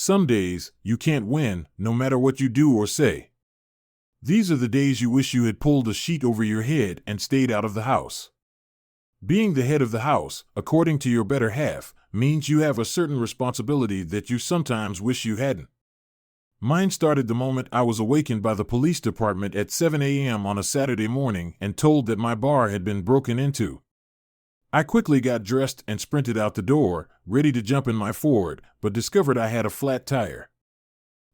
Some days, you can't win, no matter what you do or say. These are the days you wish you had pulled a sheet over your head and stayed out of the house. Being the head of the house, according to your better half, means you have a certain responsibility that you sometimes wish you hadn't. Mine started the moment I was awakened by the police department at 7 a.m. on a Saturday morning and told that my bar had been broken into. I quickly got dressed and sprinted out the door, ready to jump in my Ford, but discovered I had a flat tire.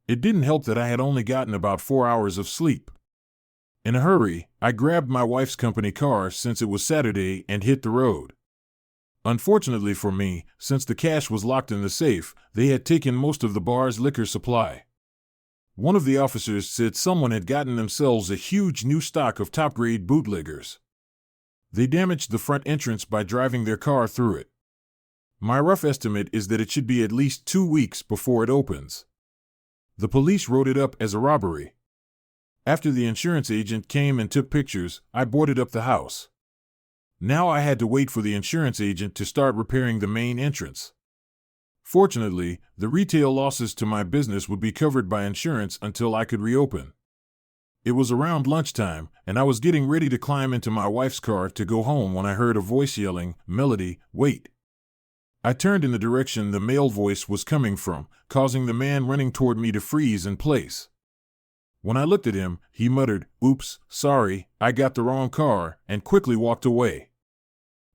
It didn't help that I had only gotten about 4 hours of sleep. In a hurry, I grabbed my wife's company car since it was Saturday and hit the road. Unfortunately for me, since the cash was locked in the safe, they had taken most of the bar's liquor supply. One of the officers said someone had gotten themselves a huge new stock of top-grade bootleggers. They damaged the front entrance by driving their car through it. My rough estimate is that it should be at least 2 weeks before it opens. The police wrote it up as a robbery. After the insurance agent came and took pictures, I boarded up the house. Now I had to wait for the insurance agent to start repairing the main entrance. Fortunately, the retail losses to my business would be covered by insurance until I could reopen. It was around lunchtime, and I was getting ready to climb into my wife's car to go home when I heard a voice yelling, "Melody, wait." I turned in the direction the male voice was coming from, causing the man running toward me to freeze in place. When I looked at him, he muttered, "Oops, sorry, I got the wrong car," and quickly walked away.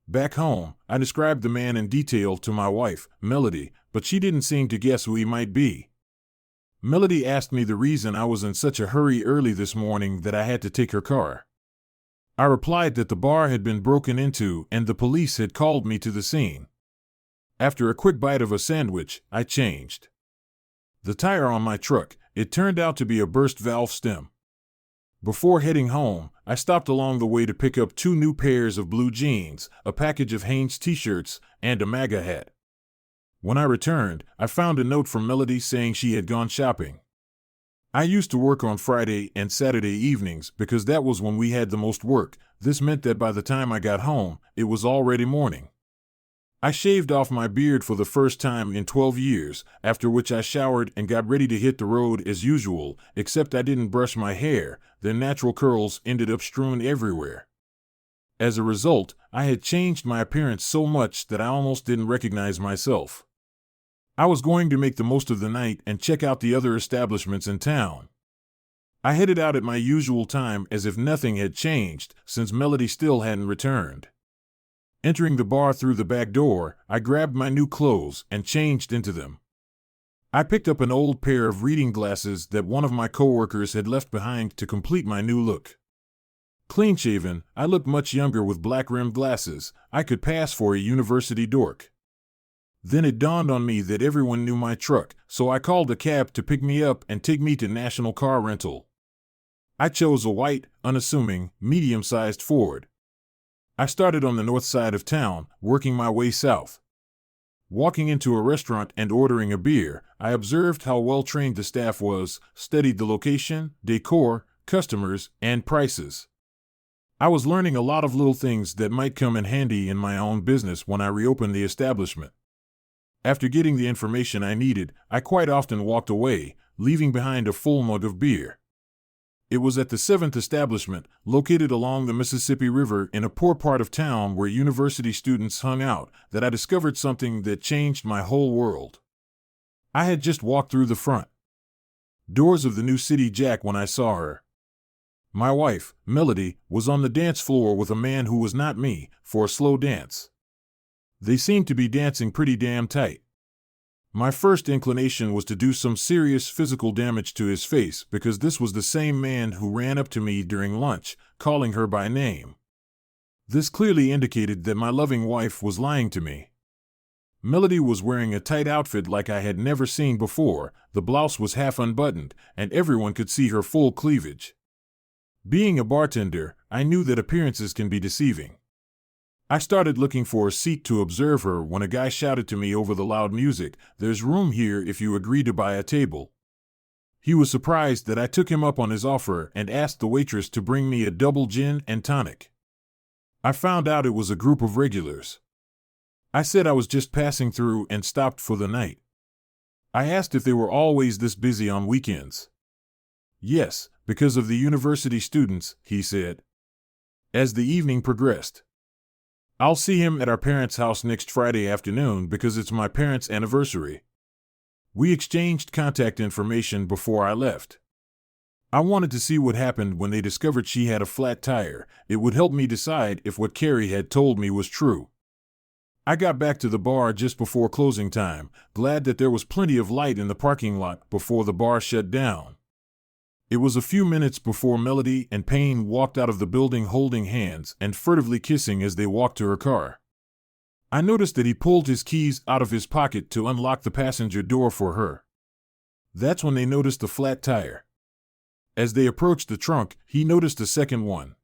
Back home, I described the man in detail to my wife, Melody, but she didn't seem to guess who he might be. Melody asked me the reason I was in such a hurry early this morning that I had to take her car. I replied that the bar had been broken into and the police had called me to the scene. After a quick bite of a sandwich, I changed the tire on my truck. It turned out to be a burst valve stem. Before heading home, I stopped along the way to pick up 2 new pairs of blue jeans, a package of Hanes t-shirts, and a MAGA hat. When I returned, I found a note from Melody saying she had gone shopping. I used to work on Friday and Saturday evenings because that was when we had the most work. This meant that by the time I got home, it was already morning. I shaved off my beard for the first time in 12 years, after which I showered and got ready to hit the road as usual, except I didn't brush my hair. The natural curls ended up strewn everywhere. As a result, I had changed my appearance so much that I almost didn't recognize myself. I was going to make the most of the night and check out the other establishments in town. I headed out at my usual time as if nothing had changed, since Melody still hadn't returned. Entering the bar through the back door, I grabbed my new clothes and changed into them. I picked up an old pair of reading glasses that one of my coworkers had left behind to complete my new look. Clean-shaven, I looked much younger with black-rimmed glasses. I could pass for a university dork. Then it dawned on me that everyone knew my truck, so I called a cab to pick me up and take me to National Car Rental. I chose a white, unassuming, medium-sized Ford. I started on the north side of town, working my way south. Walking into a restaurant and ordering a beer, I observed how well-trained the staff was, studied the location, decor, customers, and prices. I was learning a lot of little things that might come in handy in my own business when I reopened the establishment. After getting the information I needed, I quite often walked away, leaving behind a full mug of beer. It was at the 7th establishment, located along the Mississippi River in a poor part of town where university students hung out, that I discovered something that changed my whole world. I had just walked through the front doors of the new City Jack when I saw her. My wife, Melody, was on the dance floor with a man who was not me, for a slow dance. They seemed to be dancing pretty damn tight. My first inclination was to do some serious physical damage to his face because this was the same man who ran up to me during lunch, calling her by name. This clearly indicated that my loving wife was lying to me. Melody was wearing a tight outfit like I had never seen before, the blouse was half unbuttoned, and everyone could see her full cleavage. Being a bartender, I knew that appearances can be deceiving. I started looking for a seat to observe her when a guy shouted to me over the loud music, "There's room here if you agree to buy a table." He was surprised that I took him up on his offer and asked the waitress to bring me a double gin and tonic. I found out it was a group of regulars. I said I was just passing through and stopped for the night. I asked if they were always this busy on weekends. Yes, because of the university students, he said. As the evening progressed, I'll see him at our parents' house next Friday afternoon because it's my parents' anniversary. We exchanged contact information before I left. I wanted to see what happened when they discovered she had a flat tire. It would help me decide if what Carrie had told me was true. I got back to the bar just before closing time, glad that there was plenty of light in the parking lot before the bar shut down. It was a few minutes before Melody and Payne walked out of the building holding hands and furtively kissing as they walked to her car. I noticed that he pulled his keys out of his pocket to unlock the passenger door for her. That's when they noticed the flat tire. As they approached the trunk, he noticed a second one.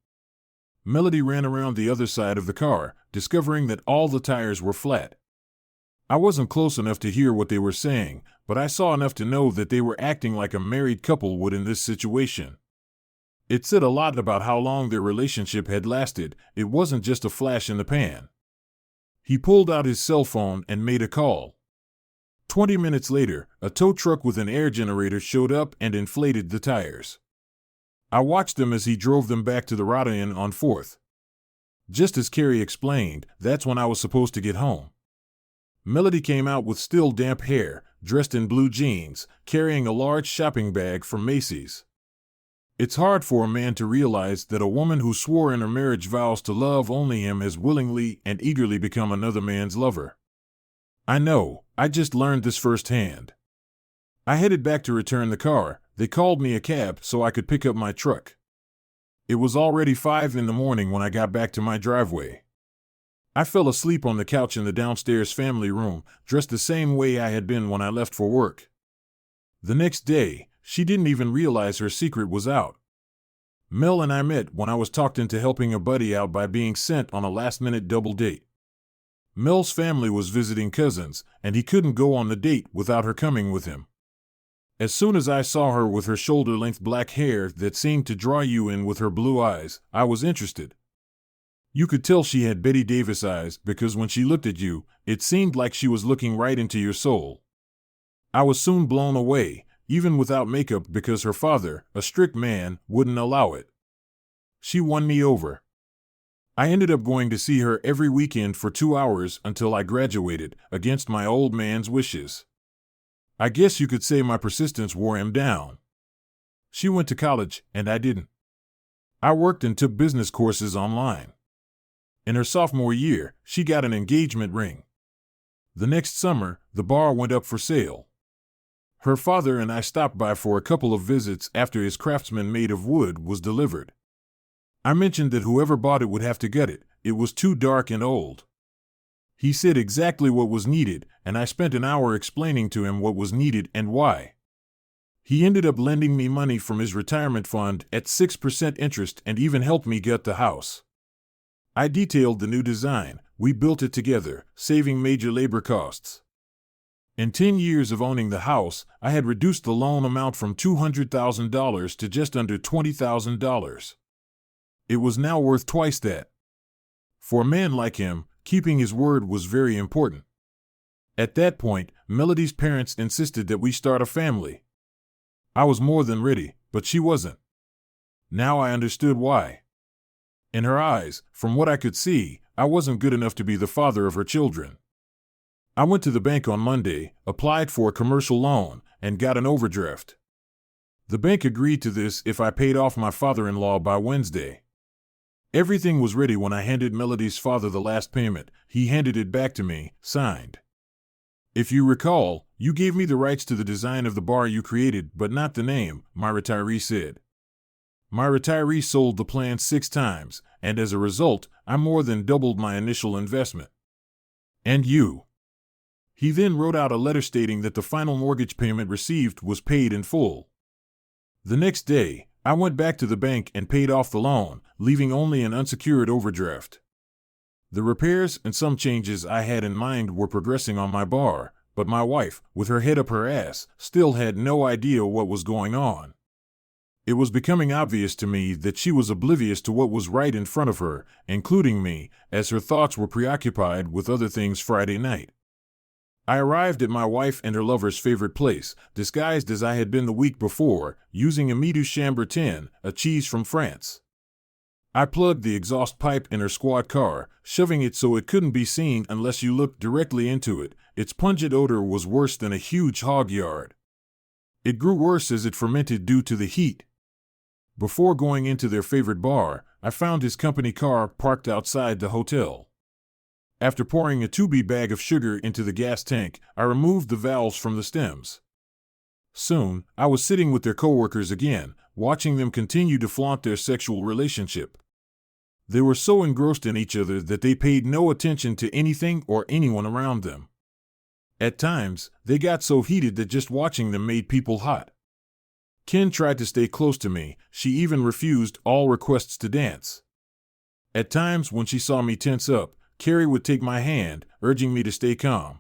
Melody ran around the other side of the car, discovering that all the tires were flat. I wasn't close enough to hear what they were saying, but I saw enough to know that they were acting like a married couple would in this situation. It said a lot about how long their relationship had lasted. It wasn't just a flash in the pan. He pulled out his cell phone and made a call. 20 minutes later, a tow truck with an air generator showed up and inflated the tires. I watched them as he drove them back to the Rada Inn on 4th. Just as Carrie explained, that's when I was supposed to get home. Melody came out with still damp hair, dressed in blue jeans, carrying a large shopping bag from Macy's. It's hard for a man to realize that a woman who swore in her marriage vows to love only him has willingly and eagerly become another man's lover. I know, I just learned this firsthand. I headed back to return the car. They called me a cab so I could pick up my truck. It was already 5 in the morning when I got back to my driveway. I fell asleep on the couch in the downstairs family room, dressed the same way I had been when I left for work. The next day, she didn't even realize her secret was out. Mel and I met when I was talked into helping a buddy out by being sent on a last-minute double date. Mel's family was visiting cousins, and he couldn't go on the date without her coming with him. As soon as I saw her with her shoulder-length black hair that seemed to draw you in with her blue eyes, I was interested. You could tell she had Betty Davis eyes because when she looked at you, it seemed like she was looking right into your soul. I was soon blown away, even without makeup because her father, a strict man, wouldn't allow it. She won me over. I ended up going to see her every weekend for 2 hours until I graduated, against my old man's wishes. I guess you could say my persistence wore him down. She went to college, and I didn't. I worked and took business courses online. In her sophomore year, she got an engagement ring. The next summer, the bar went up for sale. Her father and I stopped by for a couple of visits after his Craftsman made of wood was delivered. I mentioned that whoever bought it would have to gut it. It was too dark and old. He said exactly what was needed, and I spent an hour explaining to him what was needed and why. He ended up lending me money from his retirement fund at 6% interest and even helped me gut the house. I detailed the new design. We built it together, saving major labor costs. In 10 years of owning the house, I had reduced the loan amount from $200,000 to just under $20,000. It was now worth twice that. For a man like him, keeping his word was very important. At that point, Melody's parents insisted that we start a family. I was more than ready, but she wasn't. Now I understood why. In her eyes, from what I could see, I wasn't good enough to be the father of her children. I went to the bank on Monday, applied for a commercial loan, and got an overdraft. The bank agreed to this if I paid off my father-in-law by Wednesday. Everything was ready when I handed Melody's father the last payment. He handed it back to me, signed. If you recall, you gave me the rights to the design of the bar you created, but not the name, my retiree said. My retiree sold the plan 6 times, and as a result, I more than doubled my initial investment. And you. He then wrote out a letter stating that the final mortgage payment received was paid in full. The next day, I went back to the bank and paid off the loan, leaving only an unsecured overdraft. The repairs and some changes I had in mind were progressing on my bar, but my wife, with her head up her ass, still had no idea what was going on. It was becoming obvious to me that she was oblivious to what was right in front of her, including me, as her thoughts were preoccupied with other things Friday night. I arrived at my wife and her lover's favorite place, disguised as I had been the week before, using a Midou Chambertin, a cheese from France. I plugged the exhaust pipe in her squad car, shoving it so it couldn't be seen unless you looked directly into it. Its pungent odor was worse than a huge hog yard. It grew worse as it fermented due to the heat. Before going into their favorite bar, I found his company car parked outside the hotel. After pouring a 2B bag of sugar into the gas tank, I removed the valves from the stems. Soon, I was sitting with their coworkers again, watching them continue to flaunt their sexual relationship. They were so engrossed in each other that they paid no attention to anything or anyone around them. At times, they got so heated that just watching them made people hot. Ken tried to stay close to me. She even refused all requests to dance. At times, when she saw me tense up, Carrie would take my hand, urging me to stay calm.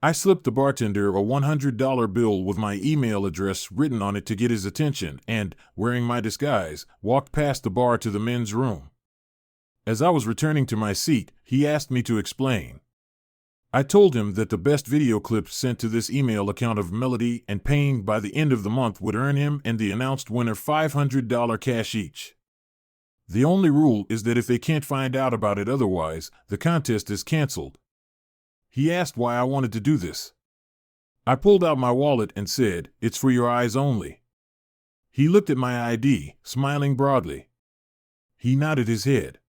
I slipped the bartender a $100 bill with my email address written on it to get his attention and, wearing my disguise, walked past the bar to the men's room. As I was returning to my seat, he asked me to explain. I told him that the best video clips sent to this email account of Melody and Payne by the end of the month would earn him and the announced winner $500 cash each. The only rule is that if they can't find out about it otherwise, the contest is canceled. He asked why I wanted to do this. I pulled out my wallet and said, "It's for your eyes only." He looked at my ID, smiling broadly. He nodded his head.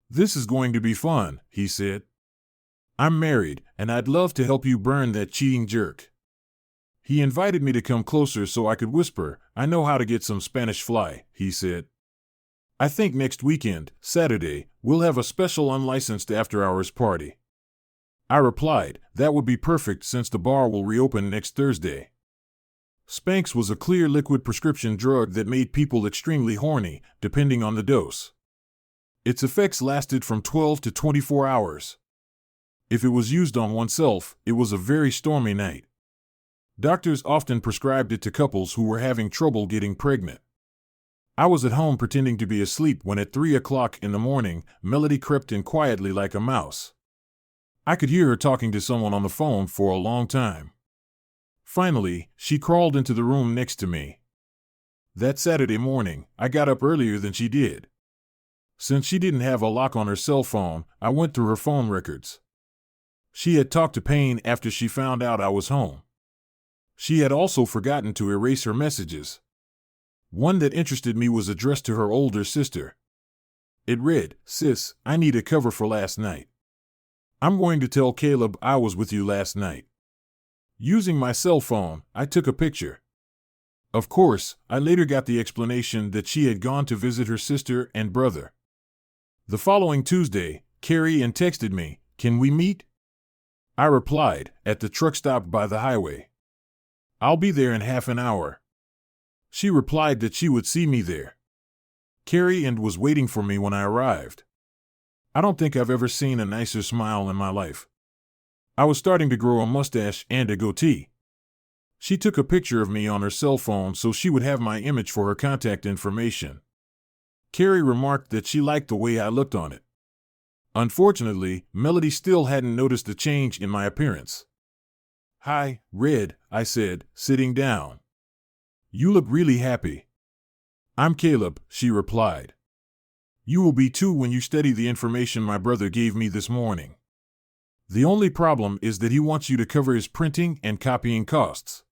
"This is going to be fun," he said. "I'm married, and I'd love to help you burn that cheating jerk." He invited me to come closer so I could whisper, "I know how to get some Spanish fly," he said. "I think next weekend, Saturday, we'll have a special unlicensed after-hours party." I replied, "That would be perfect since the bar will reopen next Thursday." Spanx was a clear liquid prescription drug that made people extremely horny, depending on the dose. Its effects lasted from 12 to 24 hours. If it was used on oneself, it was a very stormy night. Doctors often prescribed it to couples who were having trouble getting pregnant. I was at home pretending to be asleep when at 3 o'clock in the morning, Melody crept in quietly like a mouse. I could hear her talking to someone on the phone for a long time. Finally, she crawled into the room next to me. That Saturday morning, I got up earlier than she did. Since she didn't have a lock on her cell phone, I went through her phone records. She had talked to Payne after she found out I was home. She had also forgotten to erase her messages. One that interested me was addressed to her older sister. It read, "Sis, I need a cover for last night. I'm going to tell Caleb I was with you last night." Using my cell phone, I took a picture. Of course, I later got the explanation that she had gone to visit her sister and brother. The following Tuesday, Carrie texted me, "Can we meet?" I replied, "At the truck stop by the highway. I'll be there in half an hour." She replied that she would see me there. Carrie was waiting for me when I arrived. I don't think I've ever seen a nicer smile in my life. I was starting to grow a mustache and a goatee. She took a picture of me on her cell phone so she would have my image for her contact information. Carrie remarked that she liked the way I looked on it. Unfortunately, Melody still hadn't noticed the change in my appearance. "Hi, Red," I said, sitting down. "You look really happy." "I'm Caleb," she replied. "You will be too when you study the information my brother gave me this morning. The only problem is that he wants you to cover his printing and copying costs.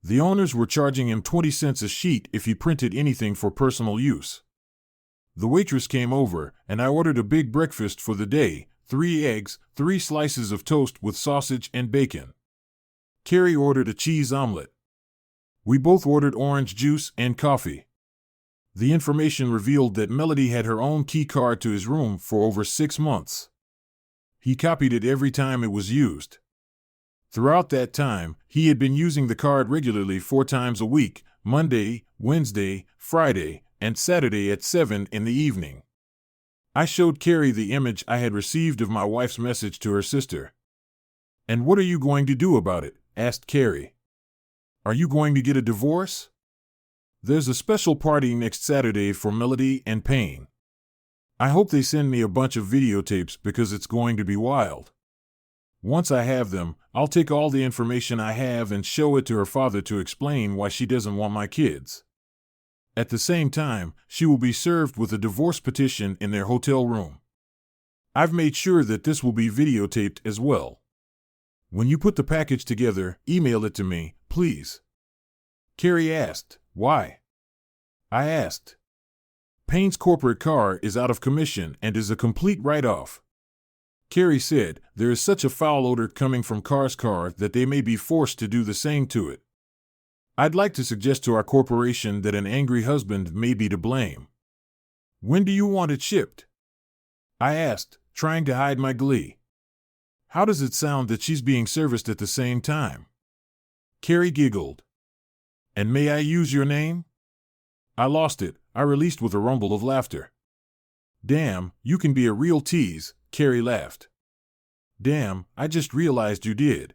The owners were charging him 20 cents a sheet if he printed anything for personal use." The waitress came over, and I ordered a big breakfast for the day, 3 eggs, 3 slices of toast with sausage and bacon. Carrie ordered a cheese omelet. We both ordered orange juice and coffee. The information revealed that Melody had her own key card to his room for over 6 months. He copied it every time it was used. Throughout that time, he had been using the card regularly 4 times a week, Monday, Wednesday, Friday, and Saturday at 7 in the evening. I showed Carrie the image I had received of my wife's message to her sister. "And what are you going to do about it?" asked Carrie. "Are you going to get a divorce?" "There's a special party next Saturday for Melody and Payne. I hope they send me a bunch of videotapes because it's going to be wild." Once I have them, I'll take all the information I have and show it to her father to explain why she doesn't want my kids. At the same time, she will be served with a divorce petition in their hotel room. I've made sure that this will be videotaped as well. When you put the package together, email it to me, please. Carrie asked, why? I asked. Payne's corporate car is out of commission and is a complete write-off. Carrie said, there is such a foul odor coming from Carr's car that they may be forced to do the same to it. I'd like to suggest to our corporation that an angry husband may be to blame. When do you want it shipped? I asked, trying to hide my glee. How does it sound that she's being serviced at the same time? Carrie giggled. And may I use your name? I lost it, I released with a rumble of laughter. Damn, you can be a real tease, Carrie laughed. Damn, I just realized you did.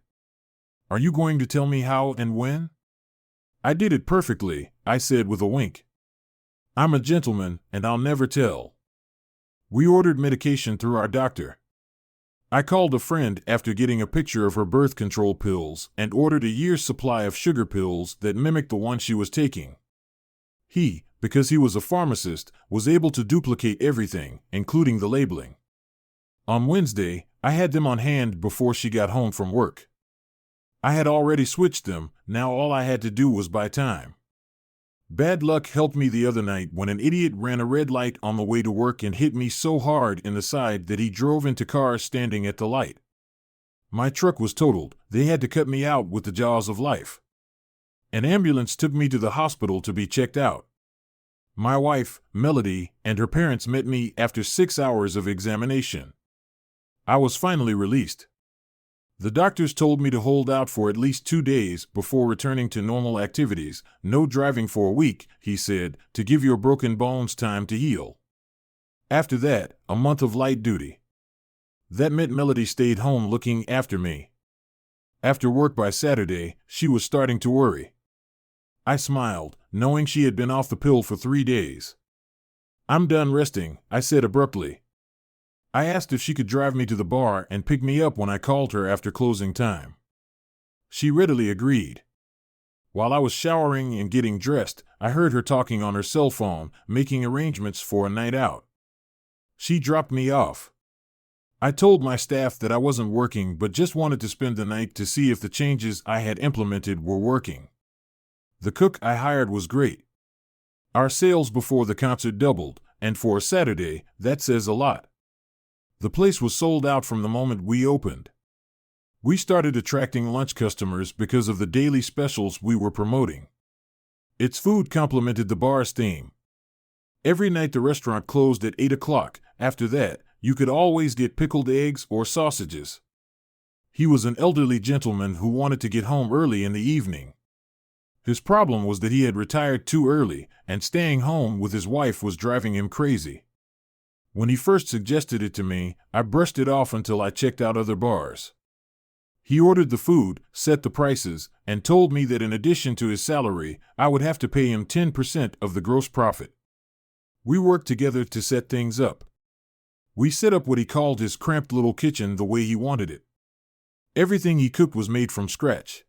Are you going to tell me how and when? I did it perfectly, I said with a wink. I'm a gentleman, and I'll never tell. We ordered medication through our doctor. I called a friend after getting a picture of her birth control pills and ordered a year's supply of sugar pills that mimicked the one she was taking. He, because he was a pharmacist, was able to duplicate everything, including the labeling. On Wednesday, I had them on hand before she got home from work. I had already switched them, now all I had to do was buy time. Bad luck helped me the other night when an idiot ran a red light on the way to work and hit me so hard in the side that he drove into cars standing at the light. My truck was totaled, they had to cut me out with the jaws of life. An ambulance took me to the hospital to be checked out. My wife, Melody, and her parents met me after 6 hours of examination. I was finally released. The doctors told me to hold out for at least 2 days before returning to normal activities, no driving for a week, he said, to give your broken bones time to heal. After that, a month of light duty. That meant Melody stayed home looking after me. After work by Saturday, she was starting to worry. I smiled, knowing she had been off the pill for 3 days. I'm done resting, I said abruptly. I asked if she could drive me to the bar and pick me up when I called her after closing time. She readily agreed. While I was showering and getting dressed, I heard her talking on her cell phone, making arrangements for a night out. She dropped me off. I told my staff that I wasn't working but just wanted to spend the night to see if the changes I had implemented were working. The cook I hired was great. Our sales before the concert doubled, and for a Saturday, that says a lot. The place was sold out from the moment we opened. We started attracting lunch customers because of the daily specials we were promoting. Its food complemented the bar's theme. Every night the restaurant closed at 8 o'clock. After that, you could always get pickled eggs or sausages. He was an elderly gentleman who wanted to get home early in the evening. His problem was that he had retired too early, and staying home with his wife was driving him crazy. When he first suggested it to me, I brushed it off until I checked out other bars. He ordered the food, set the prices, and told me that in addition to his salary, I would have to pay him 10% of the gross profit. We worked together to set things up. We set up what he called his cramped little kitchen the way he wanted it. Everything he cooked was made from scratch.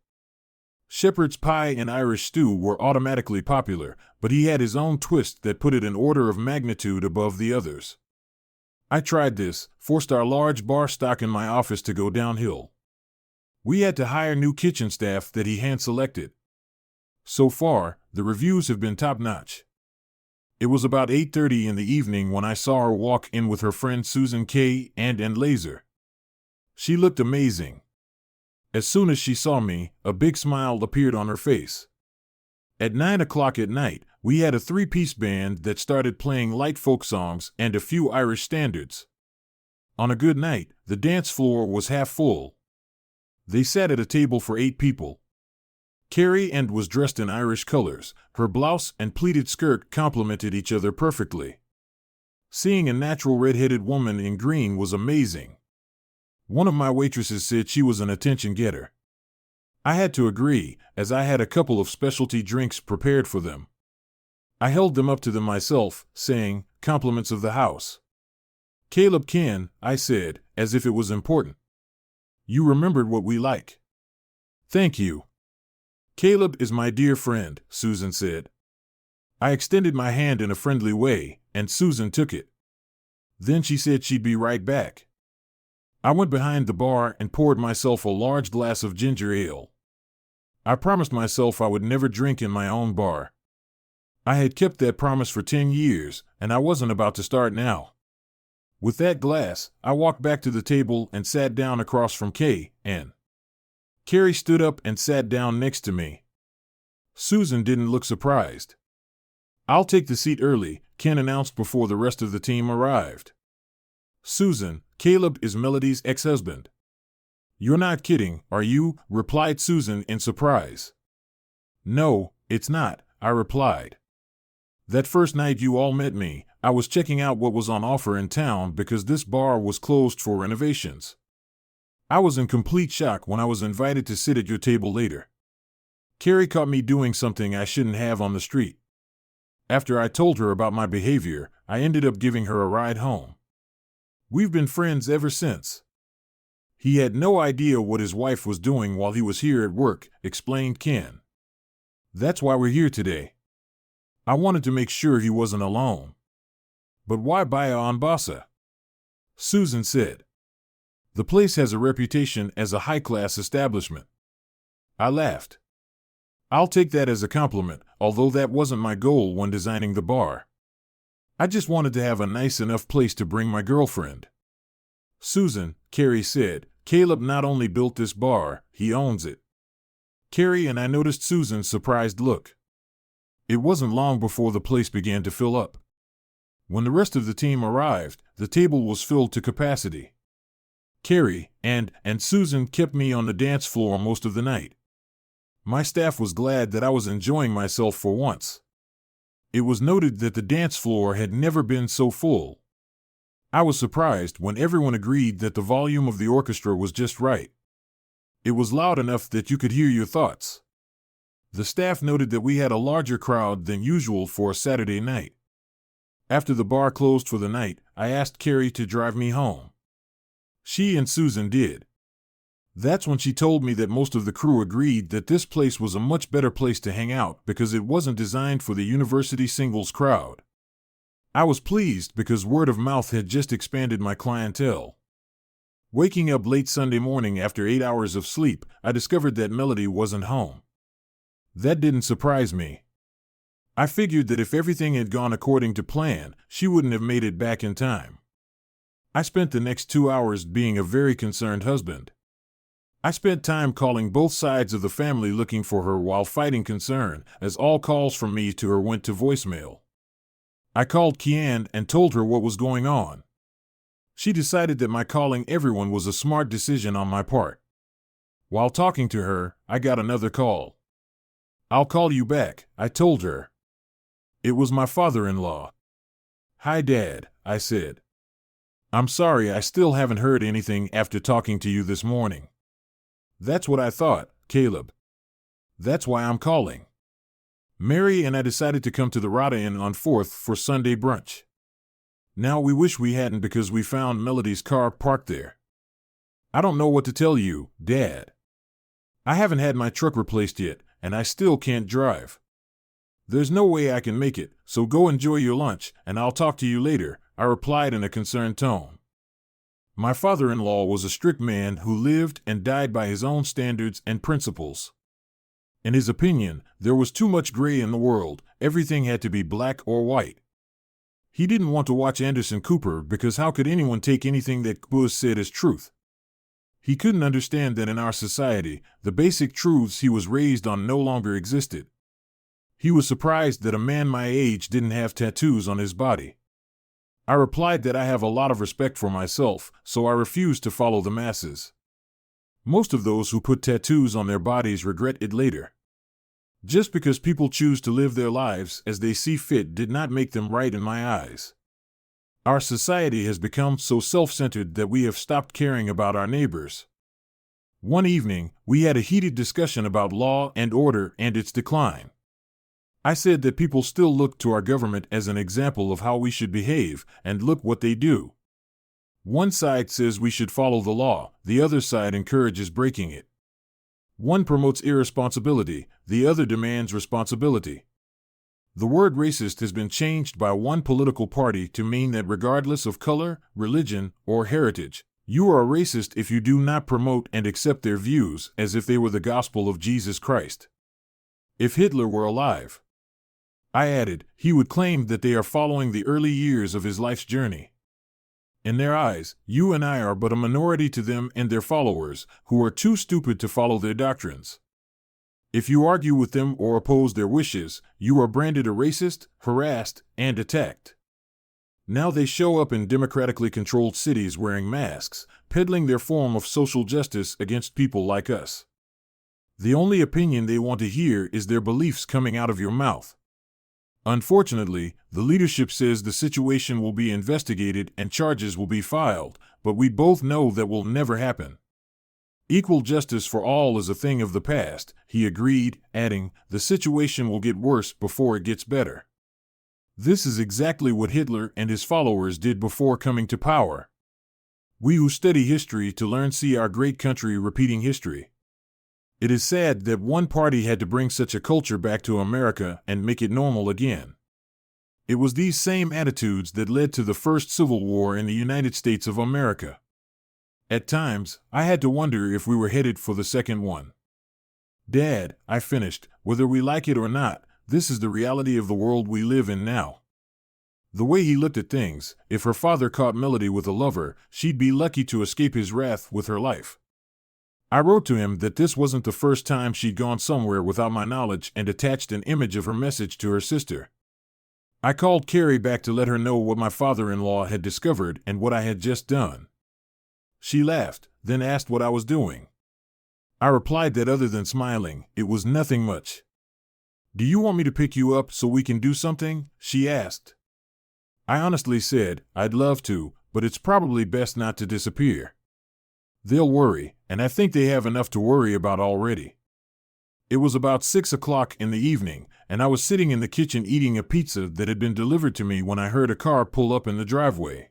Shepherd's pie and Irish stew were automatically popular, but he had his own twist that put it an order of magnitude above the others. I tried this, forced our large bar stock in my office to go downhill. We had to hire new kitchen staff that he hand-selected. So far, the reviews have been top-notch. It was about 8:30 in the evening when I saw her walk in with her friend Susan Kay and Laser. She looked amazing. As soon as she saw me, a big smile appeared on her face. At 9 o'clock at night, we had a 3-piece band that started playing light folk songs and a few Irish standards. On a good night, the dance floor was half full. They sat at a table for 8 people. Carrie was dressed in Irish colors. Her blouse and pleated skirt complemented each other perfectly. Seeing a natural red-headed woman in green was amazing. One of my waitresses said she was an attention getter. I had to agree, as I had a couple of specialty drinks prepared for them. I held them up to them myself, saying, "Compliments of the house." "Caleb can," I said, as if it was important. You remembered what we like. Thank you. Caleb is my dear friend, Susan said. I extended my hand in a friendly way, and Susan took it. Then she said she'd be right back. I went behind the bar and poured myself a large glass of ginger ale. I promised myself I would never drink in my own bar. I had kept that promise for 10 years, and I wasn't about to start now. With that glass, I walked back to the table and sat down across from Kay, and Carrie stood up and sat down next to me. Susan didn't look surprised. I'll take the seat early, Ken announced before the rest of the team arrived. Susan, Caleb is Melody's ex-husband. You're not kidding, are you? Replied Susan in surprise. No, it's not, I replied. That first night you all met me, I was checking out what was on offer in town because this bar was closed for renovations. I was in complete shock when I was invited to sit at your table later. Carrie caught me doing something I shouldn't have on the street. After I told her about my behavior, I ended up giving her a ride home. We've been friends ever since. He had no idea what his wife was doing while he was here at work, explained Ken. That's why we're here today. I wanted to make sure he wasn't alone. But why buy a Onbasa? Susan said. The place has a reputation as a high-class establishment. I laughed. I'll take that as a compliment, although that wasn't my goal when designing the bar. I just wanted to have a nice enough place to bring my girlfriend. Susan, Carrie said, Caleb not only built this bar, he owns it. Carrie and I noticed Susan's surprised look. It wasn't long before the place began to fill up. When the rest of the team arrived, the table was filled to capacity. Carrie and Susan kept me on the dance floor most of the night. My staff was glad that I was enjoying myself for once. It was noted that the dance floor had never been so full. I was surprised when everyone agreed that the volume of the orchestra was just right. It was loud enough that you could hear your thoughts. The staff noted that we had a larger crowd than usual for a Saturday night. After the bar closed for the night, I asked Carrie to drive me home. She and Susan did. That's when she told me that most of the crew agreed that this place was a much better place to hang out because it wasn't designed for the university singles crowd. I was pleased because word of mouth had just expanded my clientele. Waking up late Sunday morning after 8 hours of sleep, I discovered that Melody wasn't home. That didn't surprise me. I figured that if everything had gone according to plan, she wouldn't have made it back in time. I spent the next 2 hours being a very concerned husband. I spent time calling both sides of the family looking for her while fighting concern, as all calls from me to her went to voicemail. I called Kian and told her what was going on. She decided that my calling everyone was a smart decision on my part. While talking to her, I got another call. I'll call you back, I told her. It was my father-in-law. Hi, Dad, I said. I'm sorry I still haven't heard anything after talking to you this morning. That's what I thought, Caleb. That's why I'm calling. Mary and I decided to come to the Rada Inn on 4th for Sunday brunch. Now we wish we hadn't because we found Melody's car parked there. I don't know what to tell you, Dad. I haven't had my truck replaced yet, and I still can't drive. There's no way I can make it, so go enjoy your lunch, and I'll talk to you later, I replied in a concerned tone. My father-in-law was a strict man who lived and died by his own standards and principles. In his opinion, there was too much gray in the world, everything had to be black or white. He didn't want to watch Anderson Cooper because how could anyone take anything that Buzz said as truth? He couldn't understand that in our society, the basic truths he was raised on no longer existed. He was surprised that a man my age didn't have tattoos on his body. I replied that I have a lot of respect for myself, so I refused to follow the masses. Most of those who put tattoos on their bodies regret it later. Just because people choose to live their lives as they see fit did not make them right in my eyes. Our society has become so self-centered that we have stopped caring about our neighbors. One evening, we had a heated discussion about law and order and its decline. I said that people still look to our government as an example of how we should behave, and look what they do. One side says we should follow the law, the other side encourages breaking it. One promotes irresponsibility, the other demands responsibility. The word racist has been changed by one political party to mean that regardless of color, religion, or heritage, you are a racist if you do not promote and accept their views as if they were the gospel of Jesus Christ. If Hitler were alive, I added, he would claim that they are following the early years of his life's journey. In their eyes, you and I are but a minority to them and their followers, who are too stupid to follow their doctrines. If you argue with them or oppose their wishes, you are branded a racist, harassed, and attacked. Now they show up in democratically controlled cities wearing masks, peddling their form of social justice against people like us. The only opinion they want to hear is their beliefs coming out of your mouth. Unfortunately, the leadership says the situation will be investigated and charges will be filed, but we both know that will never happen. Equal justice for all is a thing of the past, he agreed, adding, the situation will get worse before it gets better. This is exactly what Hitler and his followers did before coming to power. We who study history to learn see our great country repeating history. It is sad that one party had to bring such a culture back to America and make it normal again. It was these same attitudes that led to the first Civil War in the United States of America. At times, I had to wonder if we were headed for the second one. Dad, I finished, whether we like it or not, this is the reality of the world we live in now. The way he looked at things, if her father caught Melody with a lover, she'd be lucky to escape his wrath with her life. I wrote to him that this wasn't the first time she'd gone somewhere without my knowledge and attached an image of her message to her sister. I called Carrie back to let her know what my father-in-law had discovered and what I had just done. She laughed, then asked what I was doing. I replied that other than smiling, it was nothing much. Do you want me to pick you up so we can do something? She asked. I honestly said, I'd love to, but it's probably best not to disappear. They'll worry, and I think they have enough to worry about already. It was about 6 o'clock in the evening, and I was sitting in the kitchen eating a pizza that had been delivered to me when I heard a car pull up in the driveway.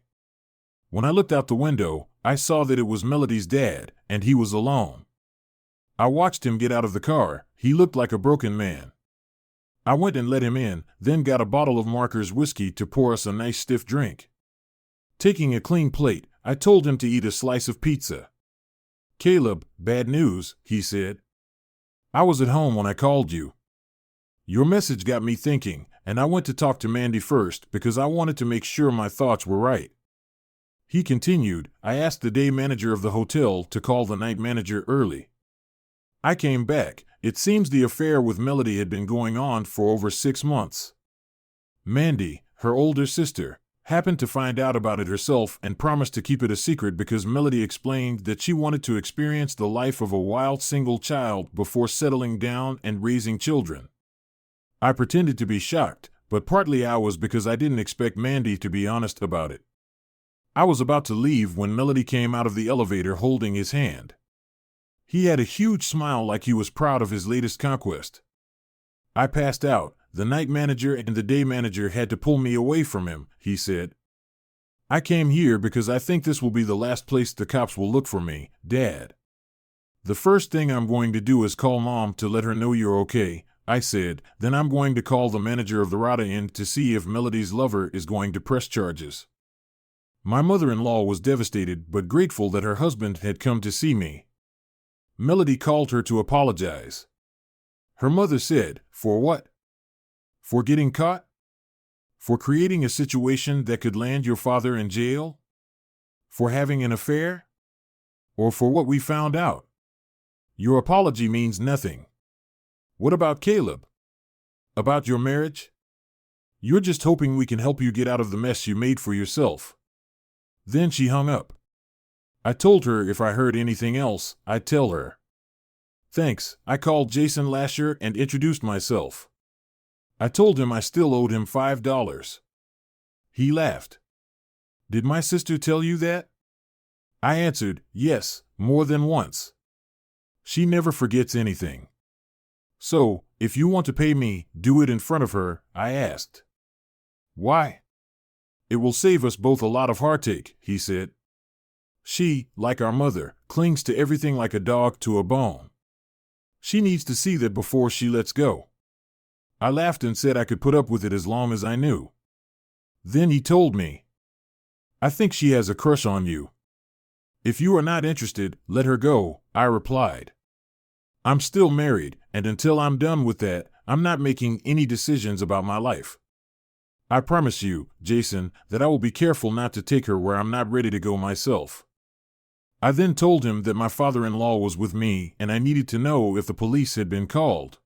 When I looked out the window, I saw that it was Melody's dad, and he was alone. I watched him get out of the car. He looked like a broken man. I went and let him in, then got a bottle of Marker's whiskey to pour us a nice stiff drink. Taking a clean plate, I told him to eat a slice of pizza. Caleb, bad news, he said. I was at home when I called you. Your message got me thinking, and I went to talk to Mandy first because I wanted to make sure my thoughts were right. He continued, I asked the day manager of the hotel to call the night manager early. I came back. It seems the affair with Melody had been going on for over 6 months. Mandy, her older sister, happened to find out about it herself and promised to keep it a secret because Melody explained that she wanted to experience the life of a wild single child before settling down and raising children. I pretended to be shocked, but partly I was because I didn't expect Mandy to be honest about it. I was about to leave when Melody came out of the elevator holding his hand. He had a huge smile like he was proud of his latest conquest. I passed out. The night manager and the day manager had to pull me away from him, he said. I came here because I think this will be the last place the cops will look for me, Dad. The first thing I'm going to do is call Mom to let her know you're okay, I said. Then I'm going to call the manager of the Rada Inn to see if Melody's lover is going to press charges. My mother-in-law was devastated but grateful that her husband had come to see me. Melody called her to apologize. Her mother said, for what? For getting caught? For creating a situation that could land your father in jail? For having an affair? Or for what we found out? Your apology means nothing. What about Caleb? About your marriage? You're just hoping we can help you get out of the mess you made for yourself. Then she hung up. I told her if I heard anything else, I'd tell her. Thanks, I called Jason Lasher and introduced myself. I told him I still owed him $5. He laughed. Did my sister tell you that? I answered, yes, more than once. She never forgets anything. So, if you want to pay me, do it in front of her, I asked. Why? It will save us both a lot of heartache, he said. She, like our mother, clings to everything like a dog to a bone. She needs to see that before she lets go. I laughed and said I could put up with it as long as I knew. Then he told me, I think she has a crush on you. If you are not interested, let her go, I replied. I'm still married, and until I'm done with that, I'm not making any decisions about my life. I promise you, Jason, that I will be careful not to take her where I'm not ready to go myself. I then told him that my father-in-law was with me and I needed to know if the police had been called.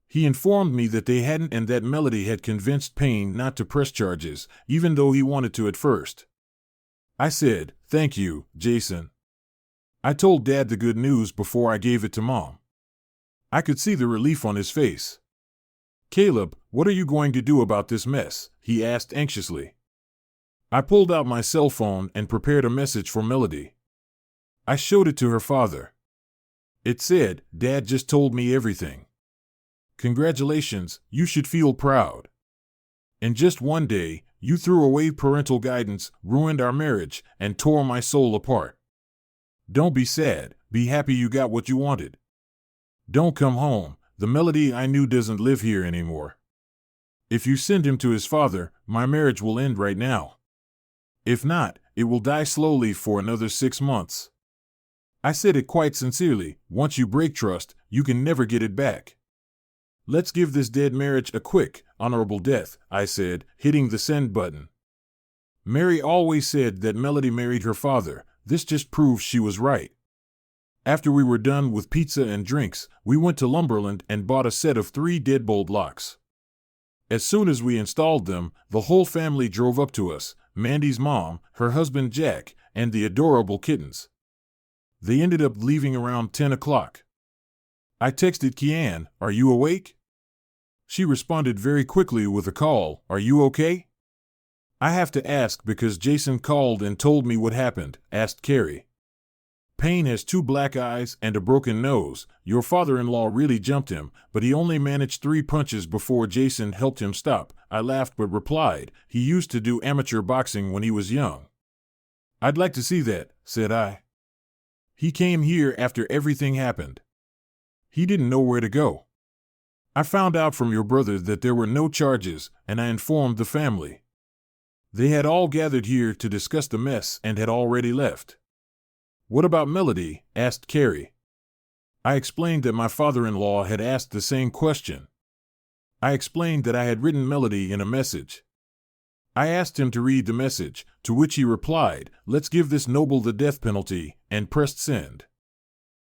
He informed me that they hadn't and that Melody had convinced Payne not to press charges, even though he wanted to at first. I said, thank you, Jason. I told Dad the good news before I gave it to Mom. I could see the relief on his face. Caleb, what are you going to do about this mess? He asked anxiously. I pulled out my cell phone and prepared a message for Melody. I showed it to her father. It said, Dad just told me everything. Congratulations, you should feel proud. In just one day, you threw away parental guidance, ruined our marriage, and tore my soul apart. Don't be sad, be happy you got what you wanted. Don't come home, the Melody I knew doesn't live here anymore. If you send him to his father, my marriage will end right now. If not, it will die slowly for another 6 months. I said it quite sincerely, once you break trust, you can never get it back. Let's give this dead marriage a quick, honorable death, I said, hitting the send button. Mary always said that Melody married her father. This just proves she was right. After we were done with pizza and drinks, we went to Lumberland and bought a set of 3 deadbolt locks. As soon as we installed them, the whole family drove up to us, Mandy's mom, her husband Jack, and the adorable kittens. They ended up leaving around 10 o'clock. I texted Kian, are you awake? She responded very quickly with a call, are you okay? I have to ask because Jason called and told me what happened, asked Carrie. Payne has 2 black eyes and a broken nose. Your father-in-law really jumped him, but he only managed 3 punches before Jason helped him stop. I laughed but replied, he used to do amateur boxing when he was young. I'd like to see that, said I. He came here after everything happened. He didn't know where to go. I found out from your brother that there were no charges, and I informed the family. They had all gathered here to discuss the mess and had already left. What about Melody? Asked Carrie. I explained that my father-in-law had asked the same question. I explained that I had written Melody in a message. I asked him to read the message, to which he replied, let's give this noble the death penalty, and pressed send.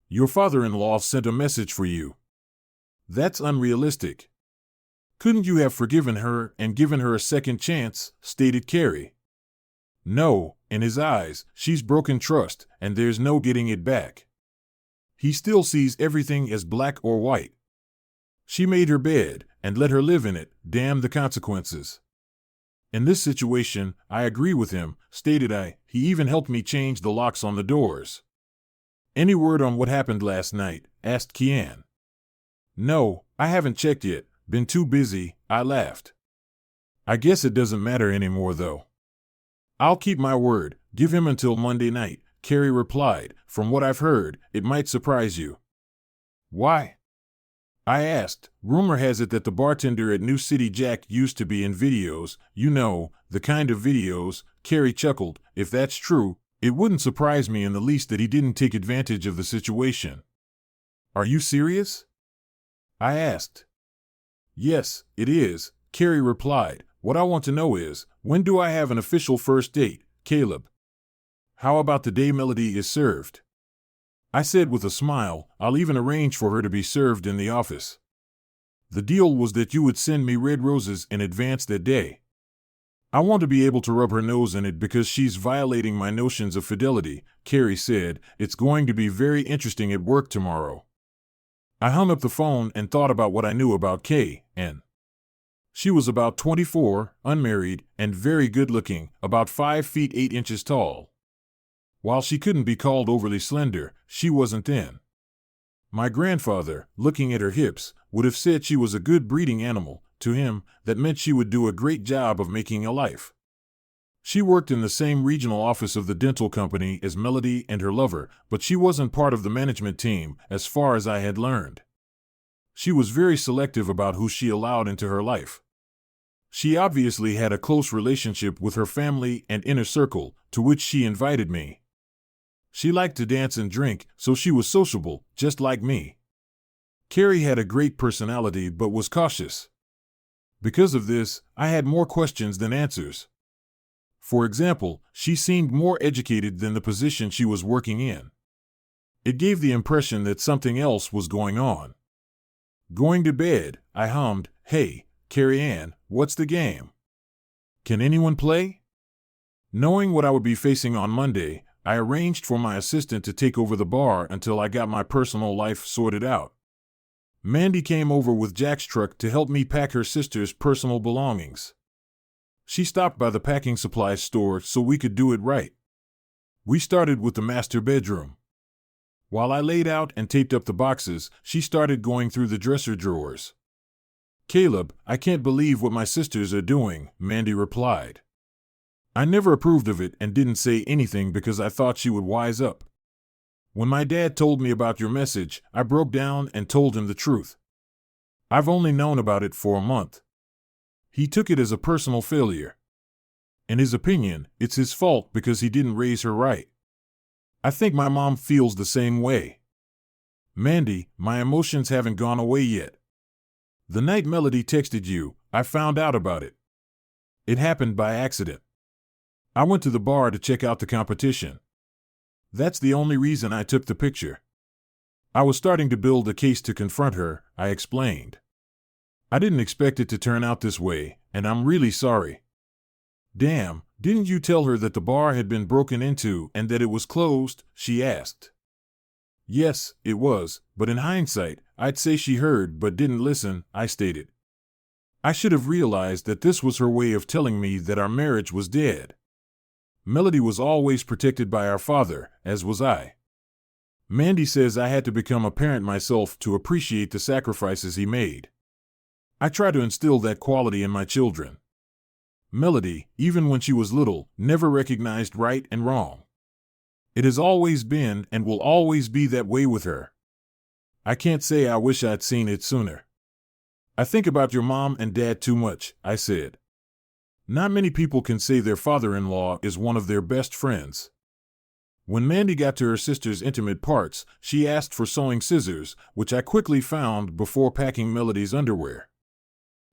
Your father-in-law sent a message for you. That's unrealistic. Couldn't you have forgiven her and given her a second chance? Stated Carrie. No, in his eyes, she's broken trust, and there's no getting it back. He still sees everything as black or white. She made her bed, and let her live in it, damn the consequences. In this situation, I agree with him, stated I. He even helped me change the locks on the doors. Any word on what happened last night? Asked Kian. No, I haven't checked yet, been too busy, I laughed. I guess it doesn't matter anymore though. I'll keep my word, give him until Monday night, Carrie replied. From what I've heard, it might surprise you. Why? I asked. Rumor has it that the bartender at New City Jack used to be in videos, you know, the kind of videos. Carrie chuckled. If that's true, it wouldn't surprise me in the least that he didn't take advantage of the situation. Are you serious? I asked. Yes, it is, Carrie replied. What I want to know is, when do I have an official first date, Caleb? How about the day Melody is served? I said with a smile, I'll even arrange for her to be served in the office. The deal was that you would send me red roses in advance that day. I want to be able to rub her nose in it because she's violating my notions of fidelity, Carrie said. It's going to be very interesting at work tomorrow. I hung up the phone and thought about what I knew about Kay, and she was about 24, unmarried, and very good-looking, about 5 feet 8 inches tall. While she couldn't be called overly slender, she wasn't thin. My grandfather, looking at her hips, would have said she was a good breeding animal. To him, that meant she would do a great job of making a life. She worked in the same regional office of the dental company as Melody and her lover, but she wasn't part of the management team, as far as I had learned. She was very selective about who she allowed into her life. She obviously had a close relationship with her family and inner circle, to which she invited me. She liked to dance and drink, so she was sociable, just like me. Carrie had a great personality but was cautious. Because of this, I had more questions than answers. For example, she seemed more educated than the position she was working in. It gave the impression that something else was going on. Going to bed, I hummed, "Hey, Carrie Ann, what's the game? Can anyone play?" Knowing what I would be facing on Monday, I arranged for my assistant to take over the bar until I got my personal life sorted out. Mandy came over with Jack's truck to help me pack her sister's personal belongings. She stopped by the packing supplies store so we could do it right. We started with the master bedroom. While I laid out and taped up the boxes, she started going through the dresser drawers. "Caleb, I can't believe what my sisters are doing," Mandy replied. I never approved of it and didn't say anything because I thought she would wise up. When my dad told me about your message, I broke down and told him the truth. I've only known about it for a month. He took it as a personal failure. In his opinion, it's his fault because he didn't raise her right. I think my mom feels the same way. Mandy, my emotions haven't gone away yet. The night Melody texted you, I found out about it. It happened by accident. I went to the bar to check out the competition. That's the only reason I took the picture. I was starting to build a case to confront her, I explained. I didn't expect it to turn out this way, and I'm really sorry. Damn, didn't you tell her that the bar had been broken into and that it was closed? She asked. Yes, it was, but in hindsight, I'd say she heard but didn't listen, I stated. I should have realized that this was her way of telling me that our marriage was dead. Melody was always protected by our father, as was I. Mandy says I had to become a parent myself to appreciate the sacrifices he made. I try to instill that quality in my children. Melody, even when she was little, never recognized right and wrong. It has always been and will always be that way with her. I can't say I wish I'd seen it sooner. I think about your mom and dad too much, I said. Not many people can say their father-in-law is one of their best friends. When Mandy got to her sister's intimate parts, she asked for sewing scissors, which I quickly found before packing Melody's underwear.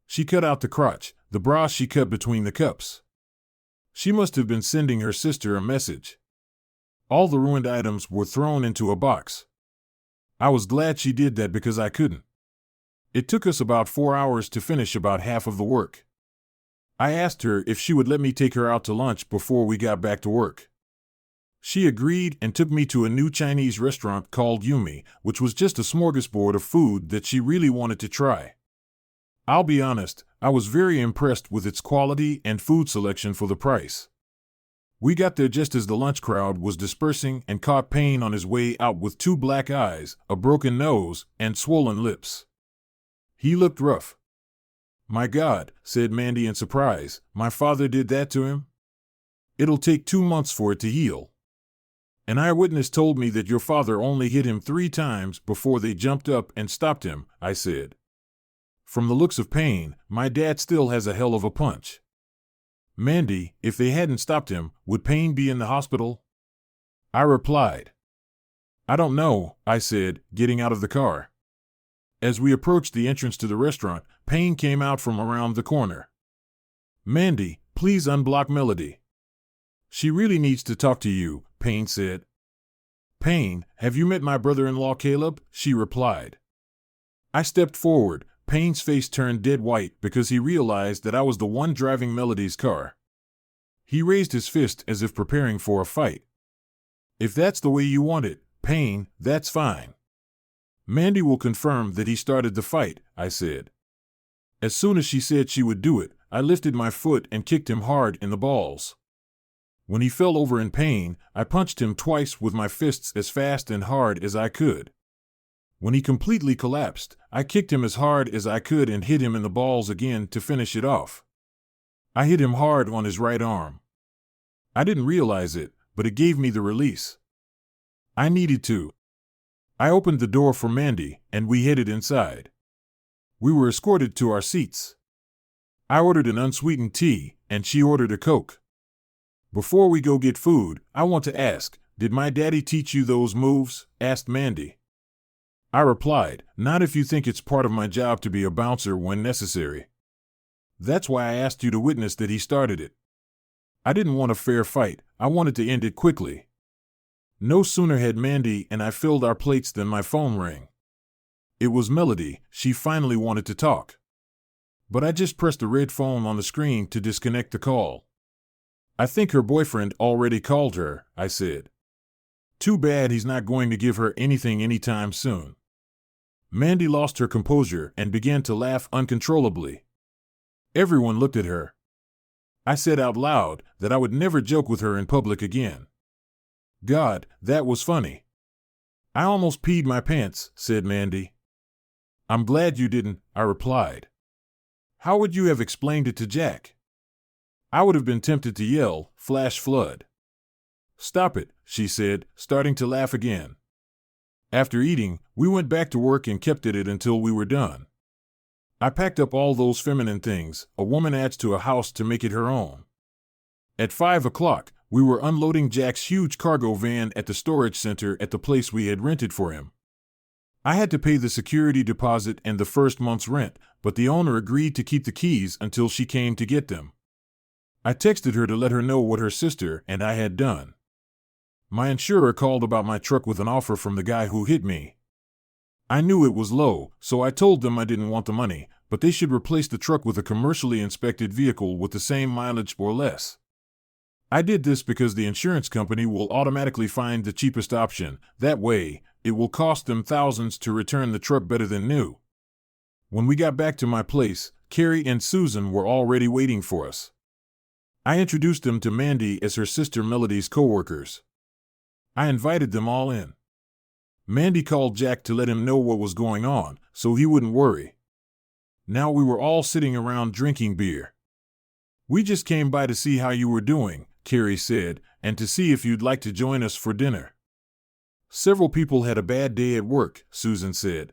She cut out the crotch, the bra she cut between the cups. She must have been sending her sister a message. All the ruined items were thrown into a box. I was glad she did that because I couldn't. It took us about 4 hours to finish about half of the work. I asked her if she would let me take her out to lunch before we got back to work. She agreed and took me to a new Chinese restaurant called Yumi, which was just a smorgasbord of food that she really wanted to try. I'll be honest, I was very impressed with its quality and food selection for the price. We got there just as the lunch crowd was dispersing and caught Payne on his way out with 2 black eyes, a broken nose, and swollen lips. He looked rough. My God, said Mandy in surprise, my father did that to him? It'll take 2 months for it to heal. An eyewitness told me that your father only hit him 3 times before they jumped up and stopped him, I said. From the looks of Payne, my dad still has a hell of a punch. Mandy, if they hadn't stopped him, would Payne be in the hospital? I replied. I don't know, I said, getting out of the car. As we approached the entrance to the restaurant, Payne came out from around the corner. Mandy, please unblock Melody. She really needs to talk to you, Payne said. Payne, have you met my brother-in-law Caleb? She replied. I stepped forward. Payne's face turned dead white because he realized that I was the one driving Melody's car. He raised his fist as if preparing for a fight. If that's the way you want it, Payne, that's fine. Mandy will confirm that he started the fight, I said. As soon as she said she would do it, I lifted my foot and kicked him hard in the balls. When he fell over in pain, I punched him twice with my fists as fast and hard as I could. When he completely collapsed, I kicked him as hard as I could and hit him in the balls again to finish it off. I hit him hard on his right arm. I didn't realize it, but it gave me the release I needed to. I opened the door for Mandy, and we headed inside. We were escorted to our seats. I ordered an unsweetened tea, and she ordered a Coke. Before we go get food, I want to ask, did my daddy teach you those moves? Asked Mandy. I replied, not if you think it's part of my job to be a bouncer when necessary. That's why I asked you to witness that he started it. I didn't want a fair fight, I wanted to end it quickly. No sooner had Mandy and I filled our plates than my phone rang. It was Melody. She finally wanted to talk. But I just pressed the red phone on the screen to disconnect the call. I think her boyfriend already called her, I said. Too bad he's not going to give her anything anytime soon. Mandy lost her composure and began to laugh uncontrollably. Everyone looked at her. I said out loud that I would never joke with her in public again. God, that was funny. I almost peed my pants, said Mandy. I'm glad you didn't, I replied. How would you have explained it to Jack? I would have been tempted to yell, flash flood. Stop it, she said, starting to laugh again. After eating, we went back to work and kept at it until we were done. I packed up all those feminine things a woman adds to a house to make it her own. At 5 o'clock, we were unloading Jack's huge cargo van at the storage center at the place we had rented for him. I had to pay the security deposit and the first month's rent, but the owner agreed to keep the keys until she came to get them. I texted her to let her know what her sister and I had done. My insurer called about my truck with an offer from the guy who hit me. I knew it was low, so I told them I didn't want the money, but they should replace the truck with a commercially inspected vehicle with the same mileage or less. I did this because the insurance company will automatically find the cheapest option. That way, it will cost them thousands to return the truck better than new. When we got back to my place, Carrie and Susan were already waiting for us. I introduced them to Mandy as her sister Melody's co-workers. I invited them all in. Mandy called Jack to let him know what was going on, so he wouldn't worry. Now we were all sitting around drinking beer. We just came by to see how you were doing, Carrie said, and to see if you'd like to join us for dinner. Several people had a bad day at work, Susan said.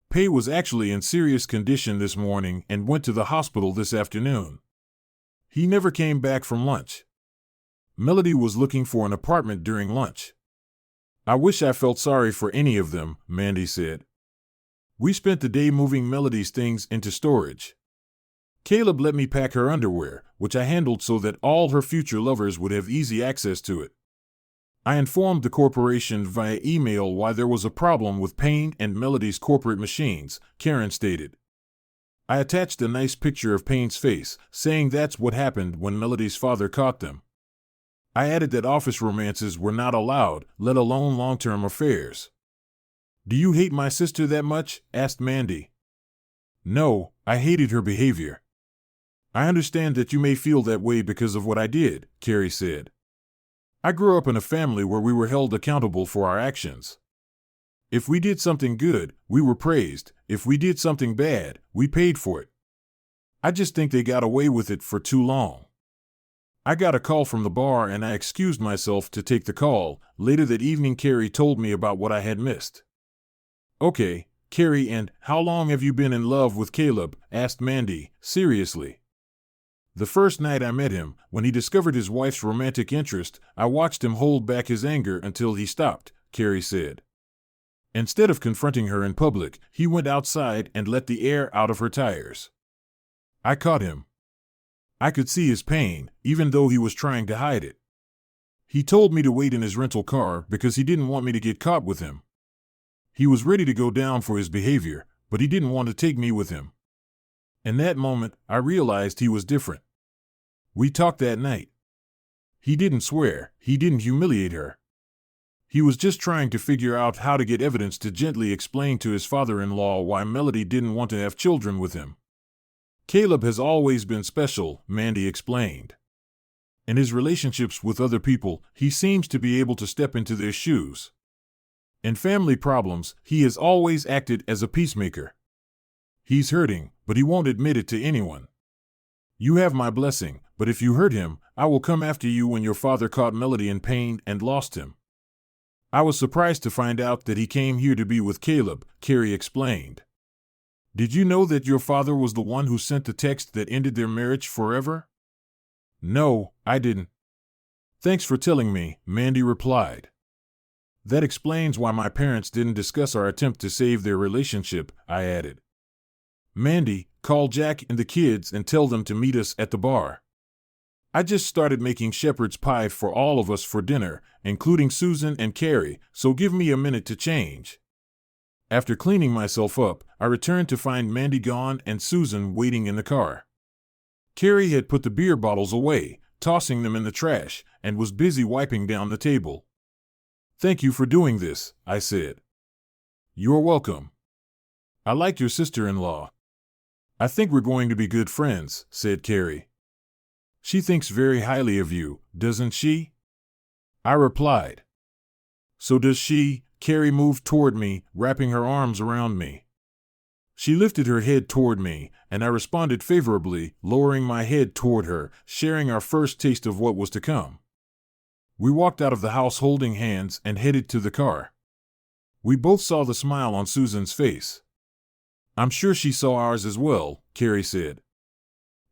Pay was actually in serious condition this morning and went to the hospital this afternoon. He never came back from lunch. Melody was looking for an apartment during lunch. I wish I felt sorry for any of them, Mandy said. We spent the day moving Melody's things into storage. Caleb let me pack her underwear, which I handled so that all her future lovers would have easy access to it. I informed the corporation via email why there was a problem with Payne and Melody's corporate machines, Karen stated. I attached a nice picture of Payne's face, saying that's what happened when Melody's father caught them. I added that office romances were not allowed, let alone long-term affairs. Do you hate my sister that much? Asked Mandy. No, I hated her behavior. I understand that you may feel that way because of what I did, Carrie said. I grew up in a family where we were held accountable for our actions. If we did something good, we were praised. If we did something bad, we paid for it. I just think they got away with it for too long. I got a call from the bar and I excused myself to take the call. Later that evening, Carrie told me about what I had missed. Okay, Carrie, and how long have you been in love with Caleb? Asked Mandy, seriously. The first night I met him, when he discovered his wife's romantic interest, I watched him hold back his anger until he stopped, Carrie said. Instead of confronting her in public, he went outside and let the air out of her tires. I caught him. I could see his pain, even though he was trying to hide it. He told me to wait in his rental car because he didn't want me to get caught with him. He was ready to go down for his behavior, but he didn't want to take me with him. In that moment, I realized he was different. We talked that night. He didn't swear, he didn't humiliate her. He was just trying to figure out how to get evidence to gently explain to his father-in-law why Melody didn't want to have children with him. Caleb has always been special, Mandy explained. In his relationships with other people, he seems to be able to step into their shoes. In family problems, he has always acted as a peacemaker. He's hurting, but he won't admit it to anyone. You have my blessing, but but if you hurt him, I will come after you when your father caught Melody in pain and lost him. I was surprised to find out that he came here to be with Caleb, Carrie explained. Did you know that your father was the one who sent the text that ended their marriage forever? No, I didn't. Thanks for telling me, Mandy replied. That explains why my parents didn't discuss our attempt to save their relationship, I added. Mandy, call Jack and the kids and tell them to meet us at the bar. I just started making shepherd's pie for all of us for dinner, including Susan and Carrie, so give me a minute to change. After cleaning myself up, I returned to find Mandy gone and Susan waiting in the car. Carrie had put the beer bottles away, tossing them in the trash, and was busy wiping down the table. Thank you for doing this, I said. You're welcome. I like your sister-in-law. I think we're going to be good friends, said Carrie. She thinks very highly of you, doesn't she? I replied. So does she. Carrie moved toward me, wrapping her arms around me. She lifted her head toward me, and I responded favorably, lowering my head toward her, sharing our first taste of what was to come. We walked out of the house holding hands and headed to the car. We both saw the smile on Susan's face. I'm sure she saw ours as well, Carrie said.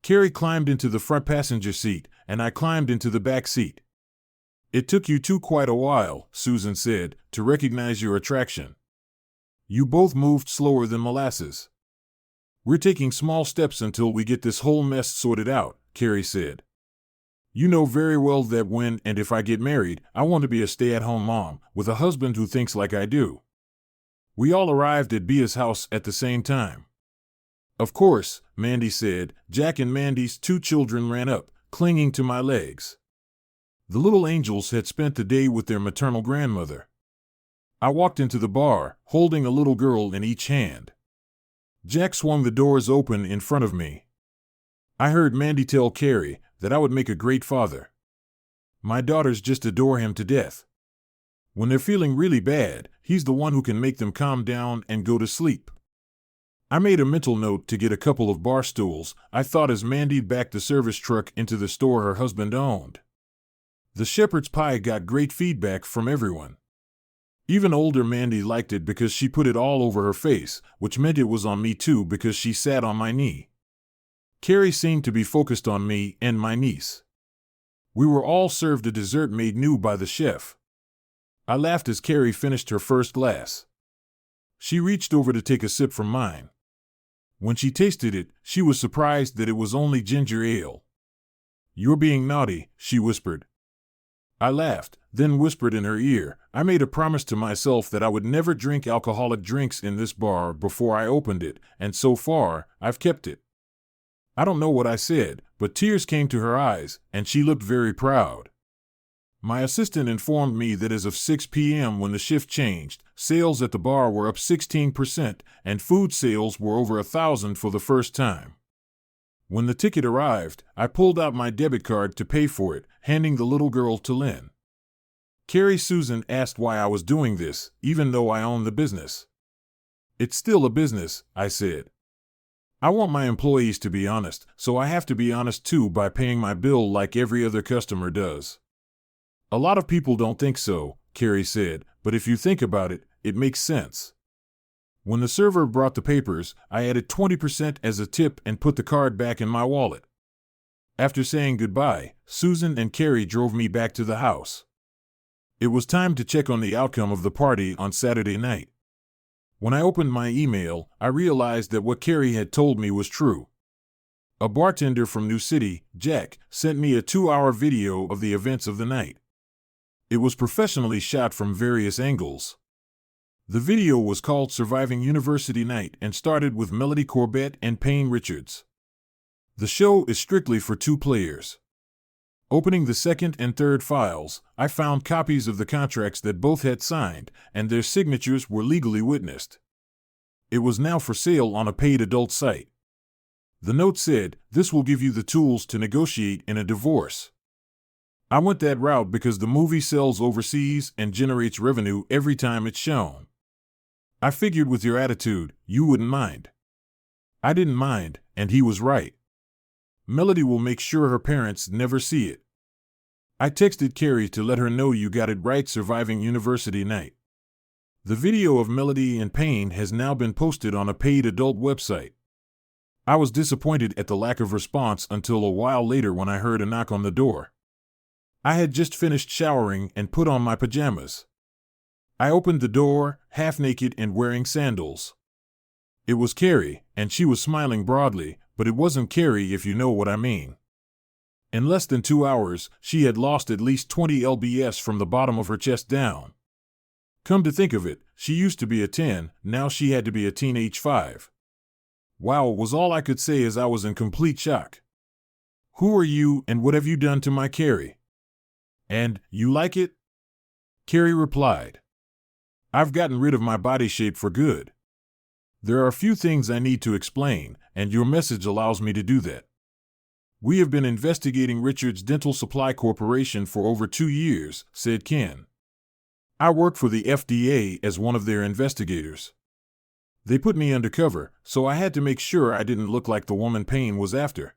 Carrie climbed into the front passenger seat, and I climbed into the back seat. It took you two quite a while, Susan said, to recognize your attraction. You both moved slower than molasses. We're taking small steps until we get this whole mess sorted out, Carrie said. You know very well that when and if I get married, I want to be a stay-at-home mom, with a husband who thinks like I do. We all arrived at Bia's house at the same time. Of course, Mandy said. Jack and Mandy's 2 children ran up, clinging to my legs. The little angels had spent the day with their maternal grandmother. I walked into the bar, holding a little girl in each hand. Jack swung the doors open in front of me. I heard Mandy tell Carrie that I would make a great father. My daughters just adore him to death. When they're feeling really bad, he's the one who can make them calm down and go to sleep. I made a mental note to get a couple of bar stools, I thought, as Mandy backed the service truck into the store her husband owned. The shepherd's pie got great feedback from everyone. Even older Mandy liked it because she put it all over her face, which meant it was on me too because she sat on my knee. Carrie seemed to be focused on me and my niece. We were all served a dessert made new by the chef. I laughed as Carrie finished her first glass. She reached over to take a sip from mine. When she tasted it, she was surprised that it was only ginger ale. You're being naughty, she whispered. I laughed, then whispered in her ear, I made a promise to myself that I would never drink alcoholic drinks in this bar before I opened it, and so far, I've kept it. I don't know what I said, but tears came to her eyes, and she looked very proud. My assistant informed me that as of 6 p.m. when the shift changed, sales at the bar were up 16%, and food sales were over 1,000 for the first time. When the ticket arrived, I pulled out my debit card to pay for it, handing the little girl to Lynn. Carrie Susan asked why I was doing this, even though I own the business. It's still a business, I said. I want my employees to be honest, so I have to be honest too by paying my bill like every other customer does. A lot of people don't think so, Carrie said, but if you think about it, it makes sense. When the server brought the papers, I added 20% as a tip and put the card back in my wallet. After saying goodbye, Susan and Carrie drove me back to the house. It was time to check on the outcome of the party on Saturday night. When I opened my email, I realized that what Carrie had told me was true. A bartender from New City, Jack, sent me a 2-hour video of the events of the night. It was professionally shot from various angles. The video was called Surviving University Night and started with Melody Corbett and Payne Richards. The show is strictly for 2 players. Opening the second and third files, I found copies of the contracts that both had signed, and their signatures were legally witnessed. It was now for sale on a paid adult site. The note said, "This will give you the tools to negotiate in a divorce." I went that route because the movie sells overseas and generates revenue every time it's shown. I figured with your attitude, you wouldn't mind. I didn't mind, and he was right. Melody will make sure her parents never see it. I texted Carrie to let her know you got it right surviving university night. The video of Melody in pain has now been posted on a paid adult website. I was disappointed at the lack of response until a while later when I heard a knock on the door. I had just finished showering and put on my pajamas. I opened the door, half naked and wearing sandals. It was Carrie, and she was smiling broadly, but it wasn't Carrie if you know what I mean. In less than 2 hours, she had lost at least 20 lbs from the bottom of her chest down. Come to think of it, she used to be a 10, now she had to be a teenage 5. Wow was all I could say as I was in complete shock. Who are you and what have you done to my Carrie? And, you like it? Carrie replied. I've gotten rid of my body shape for good. There are a few things I need to explain, and your message allows me to do that. We have been investigating Richard's Dental Supply Corporation for over 2 years, said Ken. I work for the FDA as one of their investigators. They put me undercover, so I had to make sure I didn't look like the woman Payne was after.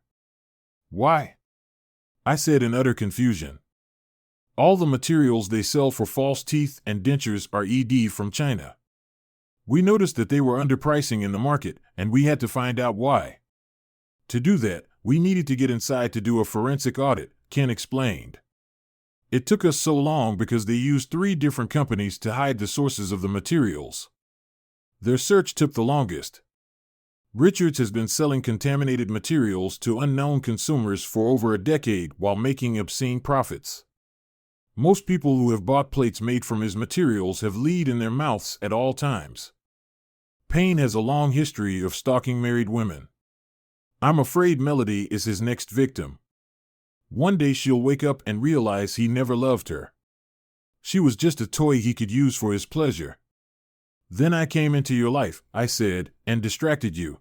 Why? I said in utter confusion. All the materials they sell for false teeth and dentures are ED from China. We noticed that they were underpricing in the market, and we had to find out why. To do that, we needed to get inside to do a forensic audit, Ken explained. It took us so long because they used 3 different companies to hide the sources of the materials. Their search took the longest. Richards has been selling contaminated materials to unknown consumers for over a decade while making obscene profits. Most people who have bought plates made from his materials have lead in their mouths at all times. Payne has a long history of stalking married women. I'm afraid Melody is his next victim. One day she'll wake up and realize he never loved her. She was just a toy he could use for his pleasure. Then I came into your life, I said, and distracted you.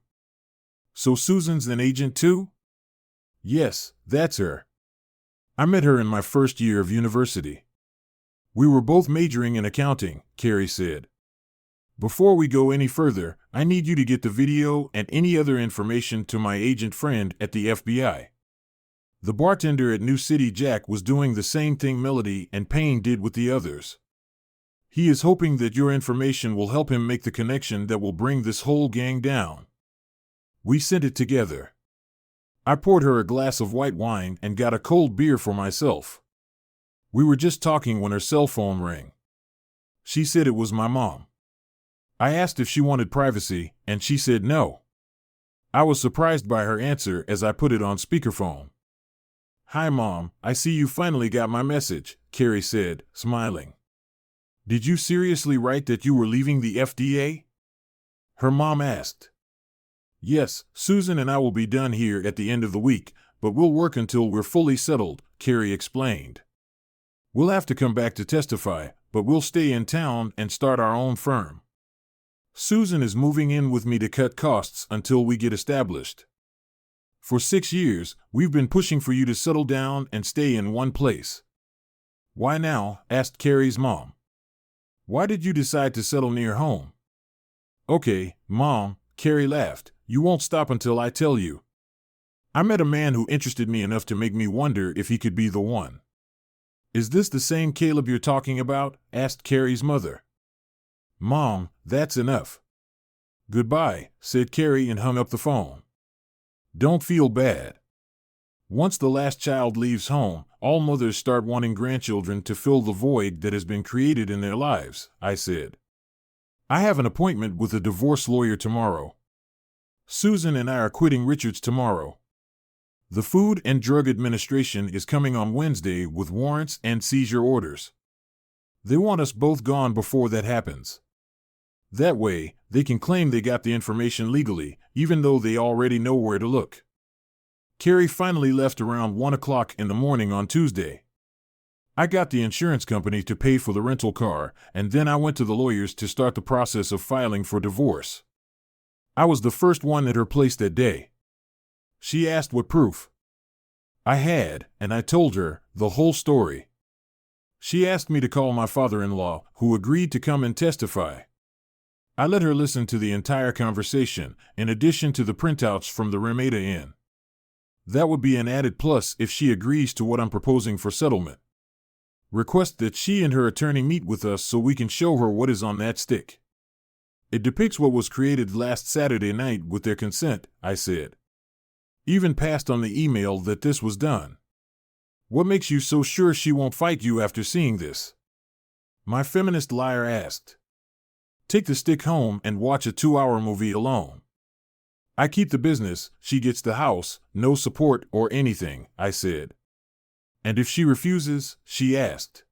So Susan's an agent too? Yes, that's her. I met her in my first year of university. We were both majoring in accounting, Carrie said. Before we go any further, I need you to get the video and any other information to my agent friend at the FBI. The bartender at New City Jack was doing the same thing Melody and Payne did with the others. He is hoping that your information will help him make the connection that will bring this whole gang down. We sent it together. I poured her a glass of white wine and got a cold beer for myself. We were just talking when her cell phone rang. She said it was my mom. I asked if she wanted privacy, and she said no. I was surprised by her answer as I put it on speakerphone. Hi Mom, I see you finally got my message, Carrie said, smiling. Did you seriously write that you were leaving the FDA? Her mom asked. Yes, Susan and I will be done here at the end of the week, but we'll work until we're fully settled, Carrie explained. We'll have to come back to testify, but we'll stay in town and start our own firm. Susan is moving in with me to cut costs until we get established. For 6 years, we've been pushing for you to settle down and stay in one place. Why now? Asked Carrie's mom. Why did you decide to settle near home? Okay, Mom, Carrie laughed. You won't stop until I tell you. I met a man who interested me enough to make me wonder if he could be the one. Is this the same Caleb you're talking about? Asked Carrie's mother. Mom, that's enough. Goodbye, said Carrie and hung up the phone. Don't feel bad. Once the last child leaves home, all mothers start wanting grandchildren to fill the void that has been created in their lives, I said. I have an appointment with a divorce lawyer tomorrow. Susan and I are quitting Richards tomorrow. The Food and Drug Administration is coming on Wednesday with warrants and seizure orders. They want us both gone before that happens. That way, they can claim they got the information legally, even though they already know where to look. Carrie finally left around 1 o'clock in the morning on Tuesday. I got the insurance company to pay for the rental car, and then I went to the lawyers to start the process of filing for divorce. I was the first one at her place that day. She asked what proof. I had, and I told her the whole story. She asked me to call my father-in-law, who agreed to come and testify. I let her listen to the entire conversation, in addition to the printouts from the Ramada Inn. That would be an added plus if she agrees to what I'm proposing for settlement. Request that she and her attorney meet with us so we can show her what is on that stick. It depicts what was created last Saturday night with their consent, I said. Even passed on the email that this was done. What makes you so sure she won't fight you after seeing this? My feminist liar asked. Take the stick home and watch a 2-hour movie alone. I keep the business, she gets the house, no support or anything, I said. And if she refuses, she asked.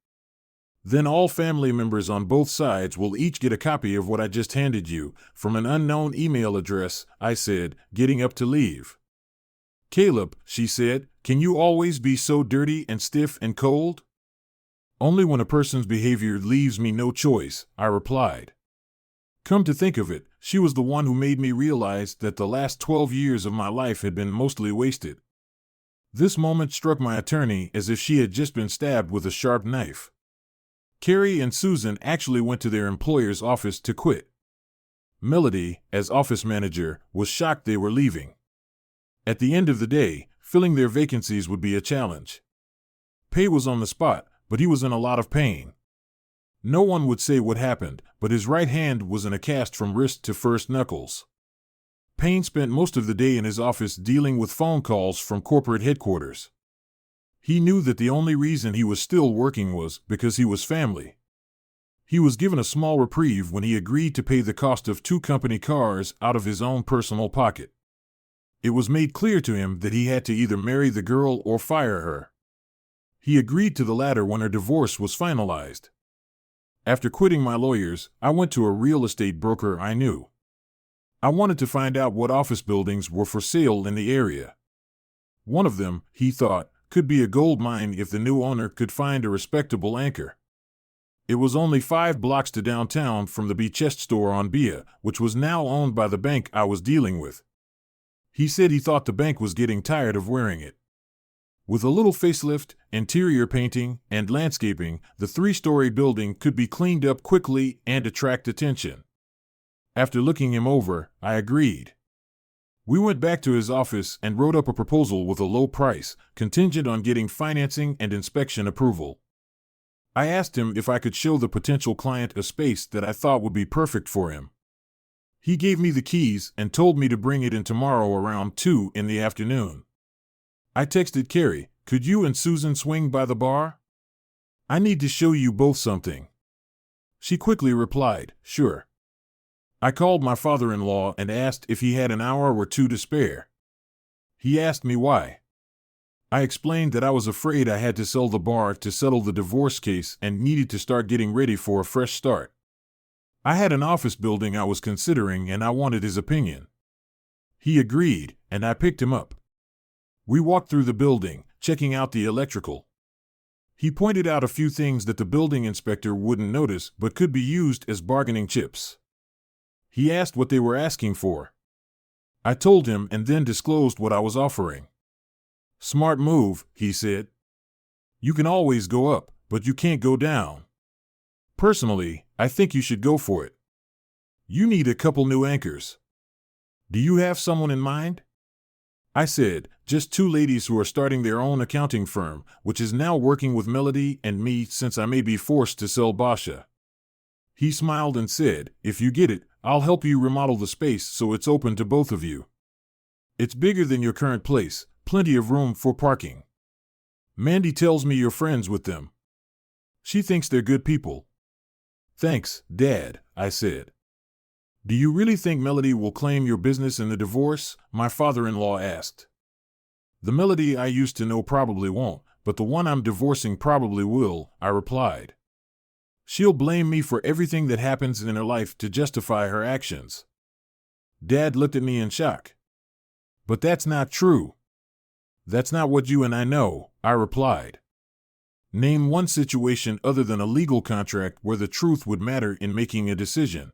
Then all family members on both sides will each get a copy of what I just handed you, from an unknown email address, I said, getting up to leave. Caleb, she said, can you always be so dirty and stiff and cold? Only when a person's behavior leaves me no choice, I replied. Come to think of it, she was the one who made me realize that the last 12 years of my life had been mostly wasted. This moment struck my attorney as if she had just been stabbed with a sharp knife. Carrie and Susan actually went to their employer's office to quit. Melody, as office manager, was shocked they were leaving. At the end of the day, filling their vacancies would be a challenge. Pay was on the spot, but he was in a lot of pain. No one would say what happened, but his right hand was in a cast from wrist to first knuckles. Payne spent most of the day in his office dealing with phone calls from corporate headquarters. He knew that the only reason he was still working was because he was family. He was given a small reprieve when he agreed to pay the cost of 2 company cars out of his own personal pocket. It was made clear to him that he had to either marry the girl or fire her. He agreed to the latter when her divorce was finalized. After quitting my lawyers, I went to a real estate broker I knew. I wanted to find out what office buildings were for sale in the area. One of them, he thought, could be a gold mine if the new owner could find a respectable anchor. It was only 5 blocks to downtown from the Beechest store on Bia, which was now owned by the bank I was dealing with. He said he thought the bank was getting tired of wearing it. With a little facelift, interior painting, and landscaping, the 3-story building could be cleaned up quickly and attract attention. After looking him over, I agreed. We went back to his office and wrote up a proposal with a low price, contingent on getting financing and inspection approval. I asked him if I could show the potential client a space that I thought would be perfect for him. He gave me the keys and told me to bring it in tomorrow around 2 in the afternoon. I texted Carrie, could you and Susan swing by the bar? I need to show you both something. She quickly replied, sure. I called my father-in-law and asked if he had an hour or 2 to spare. He asked me why. I explained that I was afraid I had to sell the bar to settle the divorce case and needed to start getting ready for a fresh start. I had an office building I was considering and I wanted his opinion. He agreed, and I picked him up. We walked through the building, checking out the electrical. He pointed out a few things that the building inspector wouldn't notice but could be used as bargaining chips. He asked what they were asking for. I told him and then disclosed what I was offering. Smart move, he said. You can always go up, but you can't go down. Personally, I think you should go for it. You need a couple new anchors. Do you have someone in mind? I said, just 2 ladies who are starting their own accounting firm, which is now working with Melody and me since I may be forced to sell Basha. He smiled and said, if you get it, I'll help you remodel the space so it's open to both of you. It's bigger than your current place, plenty of room for parking. Mandy tells me you're friends with them. She thinks they're good people. Thanks, Dad, I said. Do you really think Melody will claim your business in the divorce? My father-in-law asked. The Melody I used to know probably won't, but the one I'm divorcing probably will, I replied. She'll blame me for everything that happens in her life to justify her actions. Dad looked at me in shock. But that's not true. That's not what you and I know, I replied. Name one situation other than a legal contract where the truth would matter in making a decision.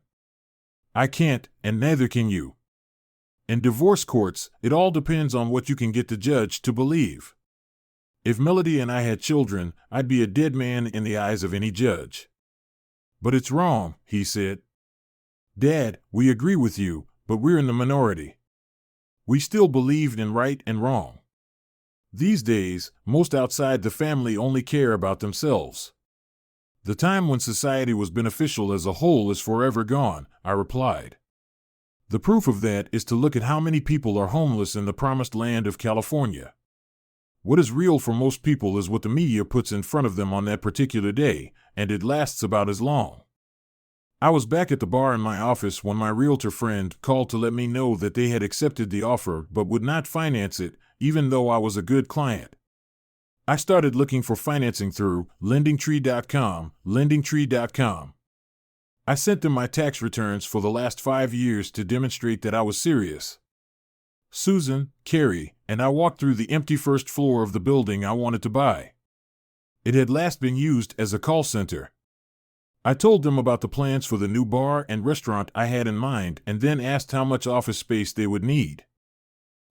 I can't, and neither can you. In divorce courts, it all depends on what you can get the judge to believe. If Melody and I had children, I'd be a dead man in the eyes of any judge. But it's wrong, he said. Dad, we agree with you, but we're in the minority. We still believed in right and wrong. These days, most outside the family only care about themselves. The time when society was beneficial as a whole is forever gone, I replied. The proof of that is to look at how many people are homeless in the promised land of California. What is real for most people is what the media puts in front of them on that particular day, and it lasts about as long. I was back at the bar in my office when my realtor friend called to let me know that they had accepted the offer but would not finance it, even though I was a good client. I started looking for financing through lendingtree.com. I sent them my tax returns for the last 5 years to demonstrate that I was serious. Susan, Carrie, and I walked through the empty first floor of the building I wanted to buy. It had last been used as a call center. I told them about the plans for the new bar and restaurant I had in mind and then asked how much office space they would need.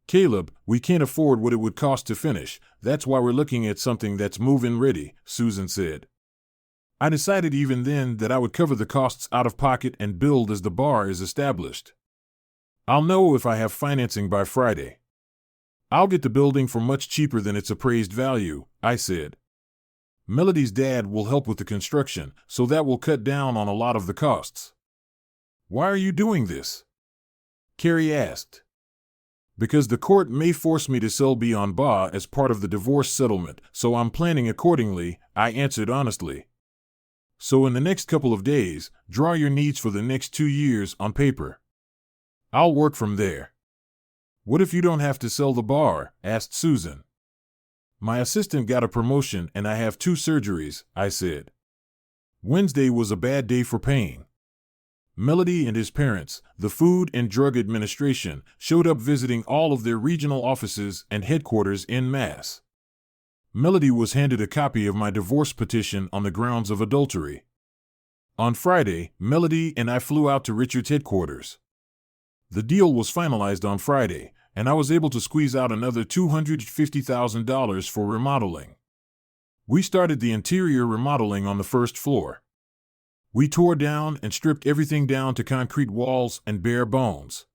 Caleb, we can't afford what it would cost to finish. That's why we're looking at something that's move-in ready, Susan said. I decided even then that I would cover the costs out of pocket and build as the bar is established. I'll know if I have financing by Friday. I'll get the building for much cheaper than its appraised value, I said. Melody's dad will help with the construction, so that will cut down on a lot of the costs. Why are you doing this? Carrie asked. Because the court may force me to sell Beyond Ba as part of the divorce settlement, so I'm planning accordingly, I answered honestly. So in the next couple of days, draw your needs for the next 2 years on paper. I'll work from there. What if you don't have to sell the bar? Asked Susan. My assistant got a promotion and I have 2 surgeries, I said. Wednesday was a bad day for pain. Melody and his parents, the Food and Drug Administration, showed up visiting all of their regional offices and headquarters en masse. Melody was handed a copy of my divorce petition on the grounds of adultery. On Friday, Melody and I flew out to Richard's headquarters. The deal was finalized on Friday, and I was able to squeeze out another $250,000 for remodeling. We started the interior remodeling on the first floor. We tore down and stripped everything down to concrete walls and bare bones.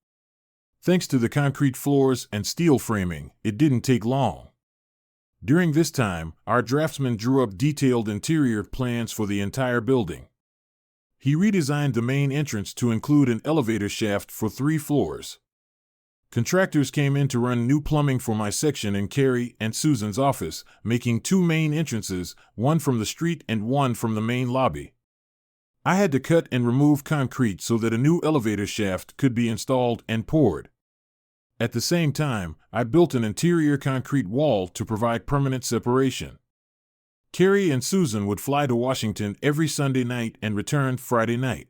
Thanks to the concrete floors and steel framing, it didn't take long. During this time, our draftsman drew up detailed interior plans for the entire building. He redesigned the main entrance to include an elevator shaft for 3 floors. Contractors came in to run new plumbing for my section in Carrie and Susan's office, making 2 main entrances, one from the street and one from the main lobby. I had to cut and remove concrete so that a new elevator shaft could be installed and poured. At the same time, I built an interior concrete wall to provide permanent separation. Carrie and Susan would fly to Washington every Sunday night and return Friday night.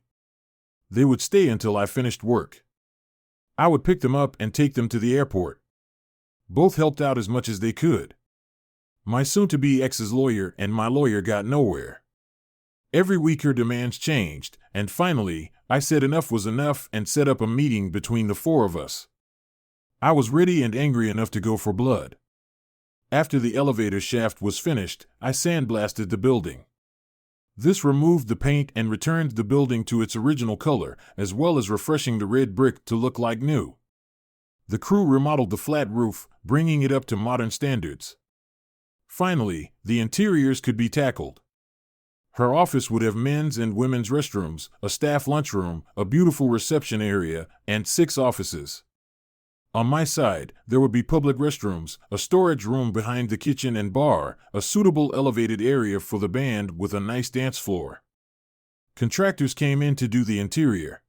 They would stay until I finished work. I would pick them up and take them to the airport. Both helped out as much as they could. My soon-to-be ex's lawyer and my lawyer got nowhere. Every week her demands changed, and finally, I said enough was enough and set up a meeting between the 4 of us. I was ready and angry enough to go for blood. After the elevator shaft was finished, I sandblasted the building. This removed the paint and returned the building to its original color, as well as refreshing the red brick to look like new. The crew remodeled the flat roof, bringing it up to modern standards. Finally, the interiors could be tackled. Her office would have men's and women's restrooms, a staff lunchroom, a beautiful reception area, and 6 offices. On my side, there would be public restrooms, a storage room behind the kitchen and bar, a suitable elevated area for the band with a nice dance floor. Contractors came in to do the interior.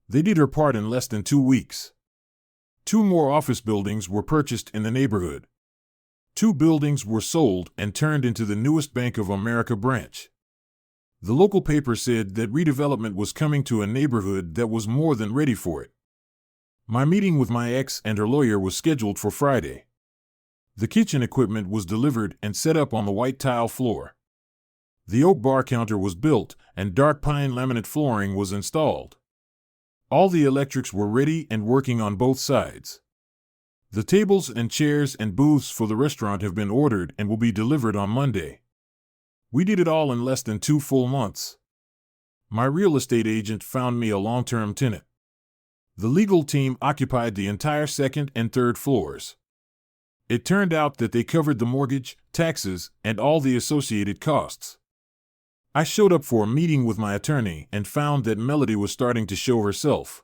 They did her part in less than 2 weeks. 2 more office buildings were purchased in the neighborhood. 2 buildings were sold and turned into the newest Bank of America branch. The local paper said that redevelopment was coming to a neighborhood that was more than ready for it. My meeting with my ex and her lawyer was scheduled for Friday. The kitchen equipment was delivered and set up on the white tile floor. The oak bar counter was built and dark pine laminate flooring was installed. All the electrics were ready and working on both sides. The tables and chairs and booths for the restaurant have been ordered and will be delivered on Monday. We did it all in less than 2 full months. My real estate agent found me a long-term tenant. The legal team occupied the entire 2nd and 3rd floors. It turned out that they covered the mortgage, taxes, and all the associated costs. I showed up for a meeting with my attorney and found that Melody was starting to show herself.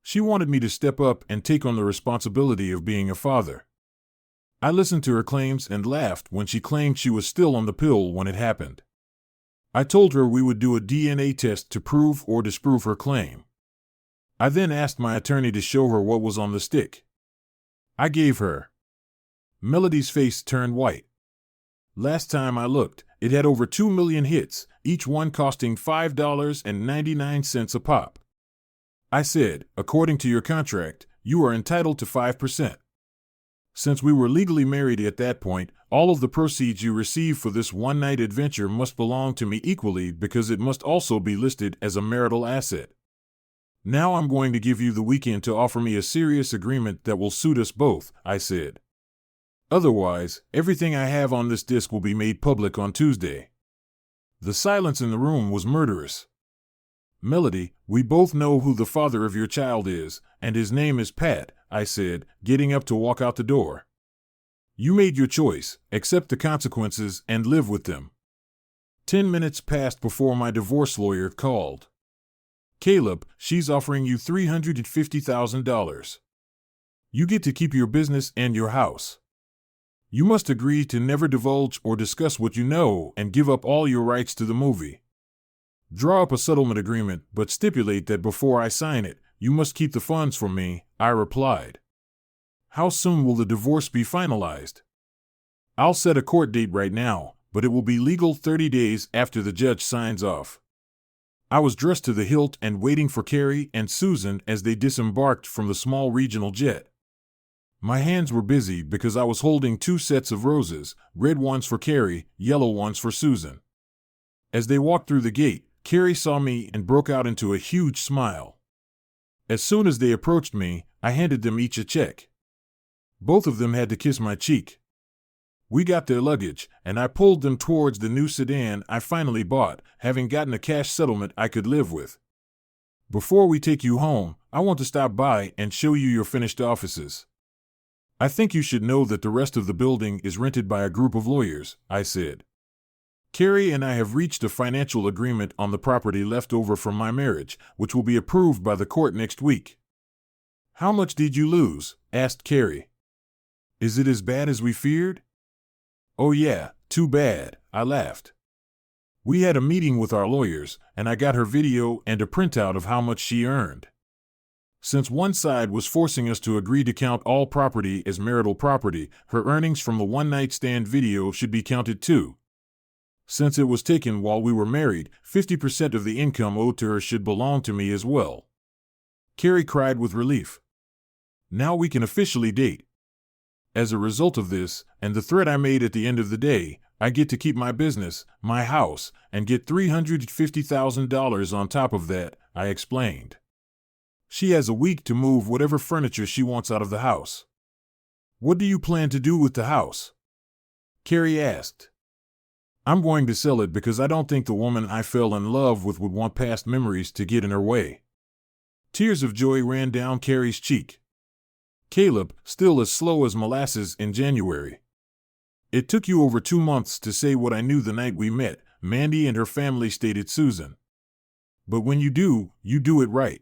She wanted me to step up and take on the responsibility of being a father. I listened to her claims and laughed when she claimed she was still on the pill when it happened. I told her we would do a DNA test to prove or disprove her claim. I then asked my attorney to show her what was on the stick. I gave her. Melody's face turned white. Last time I looked, it had over 2 million hits, each one costing $5.99 a pop. I said, according to your contract, you are entitled to 5%. Since we were legally married at that point, all of the proceeds you receive for this one-night adventure must belong to me equally because it must also be listed as a marital asset. Now I'm going to give you the weekend to offer me a serious agreement that will suit us both, I said. Otherwise, everything I have on this disc will be made public on Tuesday. The silence in the room was murderous. Melody, we both know who the father of your child is, and his name is Pat, I said, getting up to walk out the door. You made your choice, accept the consequences, and live with them. 10 minutes passed before my divorce lawyer called. Caleb, she's offering you $350,000. You get to keep your business and your house. You must agree to never divulge or discuss what you know and give up all your rights to the movie. Draw up a settlement agreement, but stipulate that before I sign it, you must keep the funds from me, I replied. How soon will the divorce be finalized? I'll set a court date right now, but it will be legal 30 days after the judge signs off. I was dressed to the hilt and waiting for Carrie and Susan as they disembarked from the small regional jet. My hands were busy because I was holding 2 sets of roses, red ones for Carrie, yellow ones for Susan. As they walked through the gate, Carrie saw me and broke out into a huge smile. As soon as they approached me, I handed them each a check. Both of them had to kiss my cheek. We got their luggage, and I pulled them towards the new sedan I finally bought, having gotten a cash settlement I could live with. Before we take you home, I want to stop by and show you your finished offices. I think you should know that the rest of the building is rented by a group of lawyers, I said. Carrie and I have reached a financial agreement on the property left over from my marriage, which will be approved by the court next week. How much did you lose? Asked Carrie. Is it as bad as we feared? Oh yeah, too bad, I laughed. We had a meeting with our lawyers, and I got her video and a printout of how much she earned. Since one side was forcing us to agree to count all property as marital property, her earnings from the one-night stand video should be counted too. Since it was taken while we were married, 50% of the income owed to her should belong to me as well. Carrie cried with relief. Now we can officially date. As a result of this, and the threat I made at the end of the day, I get to keep my business, my house, and get $350,000 on top of that, I explained. She has a week to move whatever furniture she wants out of the house. What do you plan to do with the house? Carrie asked. I'm going to sell it because I don't think the woman I fell in love with would want past memories to get in her way. Tears of joy ran down Carrie's cheek. Caleb, still as slow as molasses in January. It took you over 2 months to say what I knew the night we met, Mandy and her family stated Susan. But when you do it right.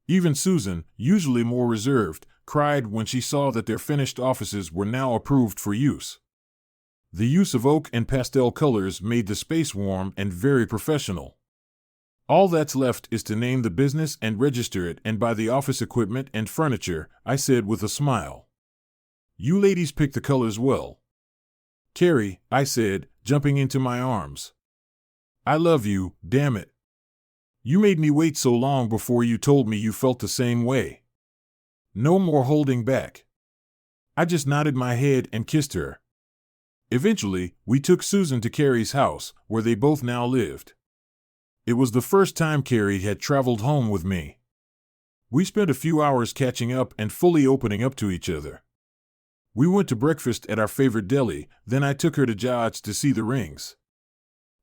Even Susan, usually more reserved, cried when she saw that their finished offices were now approved for use. The use of oak and pastel colors made the space warm and very professional. All that's left is to name the business and register it and buy the office equipment and furniture, I said with a smile. You ladies pick the colors well. Carrie, I said, jumping into my arms. I love you, damn it. You made me wait so long before you told me you felt the same way. No more holding back. I just nodded my head and kissed her. Eventually, we took Susan to Carrie's house, where they both now lived. It was the first time Carrie had traveled home with me. We spent a few hours catching up and fully opening up to each other. We went to breakfast at our favorite deli, then I took her to John's to see the rings.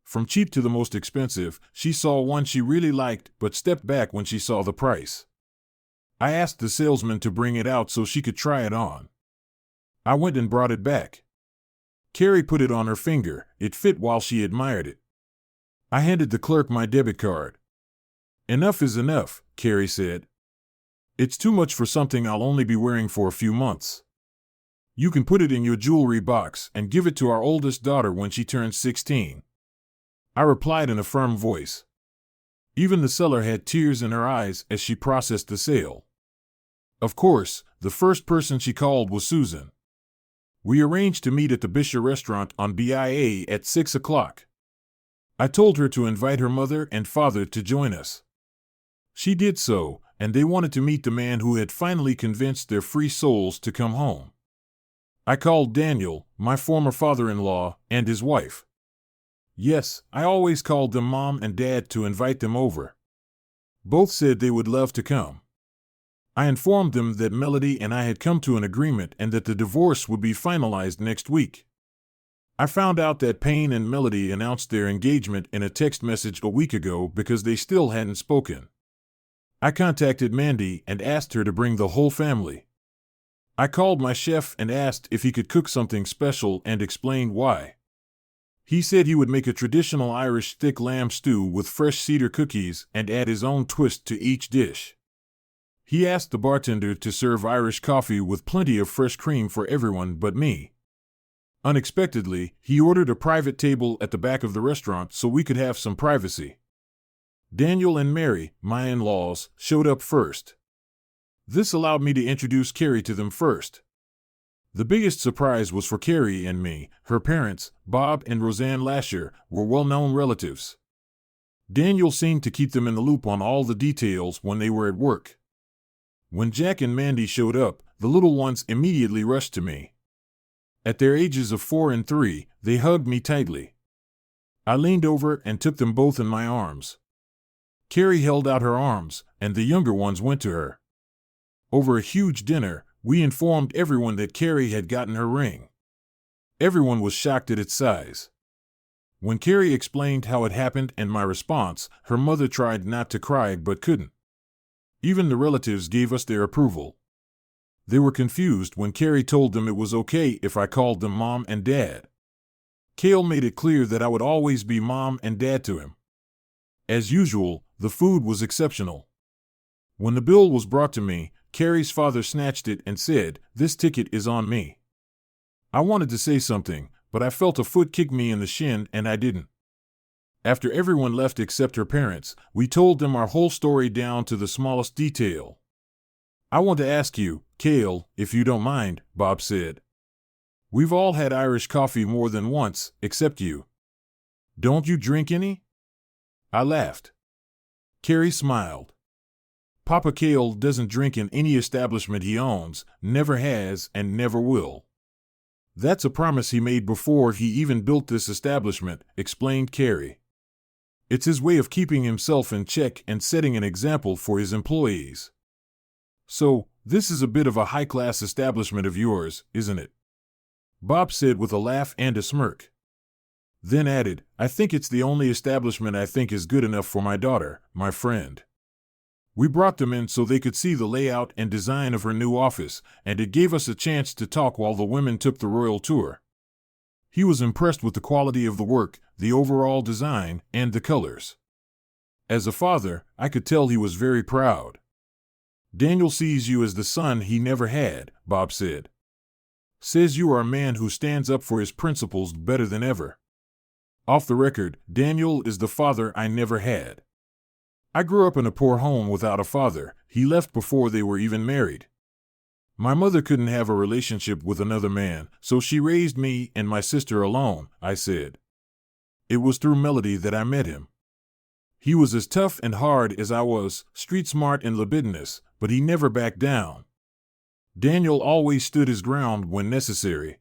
From cheap to the most expensive, she saw one she really liked but stepped back when she saw the price. I asked the salesman to bring it out so she could try it on. I went and brought it back. Carrie put it on her finger. It fit while she admired it. I handed the clerk my debit card. Enough is enough, Carrie said. It's too much for something I'll only be wearing for a few months. You can put it in your jewelry box and give it to our oldest daughter when she turns 16. I replied in a firm voice. Even the seller had tears in her eyes as she processed the sale. Of course, the first person she called was Susan. We arranged to meet at the Bishop restaurant on BIA at 6 o'clock. I told her to invite her mother and father to join us. She did so, and they wanted to meet the man who had finally convinced their free souls to come home. I called Daniel, my former father-in-law, and his wife. Yes, I always called them Mom and Dad to invite them over. Both said they would love to come. I informed them that Melody and I had come to an agreement and that the divorce would be finalized next week. I found out that Payne and Melody announced their engagement in a text message a week ago because they still hadn't spoken. I contacted Mandy and asked her to bring the whole family. I called my chef and asked if he could cook something special and explained why. He said he would make a traditional Irish thick lamb stew with fresh cedar cookies and add his own twist to each dish. He asked the bartender to serve Irish coffee with plenty of fresh cream for everyone but me. Unexpectedly, he ordered a private table at the back of the restaurant so we could have some privacy. Daniel and Mary, my in-laws, showed up first. This allowed me to introduce Carrie to them first. The biggest surprise was for Carrie and me. Her parents, Bob and Roseanne Lasher, were well-known relatives. Daniel seemed to keep them in the loop on all the details when they were at work. When Jack and Mandy showed up, the little ones immediately rushed to me. At their ages of 4 and 3, they hugged me tightly. I leaned over and took them both in my arms. Carrie held out her arms, and the younger ones went to her. Over a huge dinner, we informed everyone that Carrie had gotten her ring. Everyone was shocked at its size. When Carrie explained how it happened and my response, her mother tried not to cry but couldn't. Even the relatives gave us their approval. They were confused when Carrie told them it was okay if I called them Mom and Dad. Cale made it clear that I would always be Mom and Dad to him. As usual, the food was exceptional. When the bill was brought to me, Carrie's father snatched it and said, "This ticket is on me." I wanted to say something, but I felt a foot kick me in the shin and I didn't. After everyone left except her parents, we told them our whole story down to the smallest detail. "I want to ask you, Cale, if you don't mind," Bob said. "We've all had Irish coffee more than once, except you. Don't you drink any?" I laughed. Carrie smiled. "Papa Cale doesn't drink in any establishment he owns, never has, and never will. That's a promise he made before he even built this establishment," explained Carrie. "It's his way of keeping himself in check and setting an example for his employees." "So, this is a bit of a high-class establishment of yours, isn't it?" Bob said with a laugh and a smirk. Then added, "I think it's the only establishment I think is good enough for my daughter, my friend." We brought them in so they could see the layout and design of her new office, and it gave us a chance to talk while the women took the royal tour. He was impressed with the quality of the work, the overall design, and the colors. As a father, I could tell he was very proud. "Daniel sees you as the son he never had," Bob said. "Says you are a man who stands up for his principles better than ever. Off the record, Daniel is the father I never had. I grew up in a poor home without a father. He left before they were even married. My mother couldn't have a relationship with another man, so she raised me and my sister alone," I said. "It was through Melody that I met him. He was as tough and hard as I was, street smart and libidinous, but he never backed down. Daniel always stood his ground when necessary.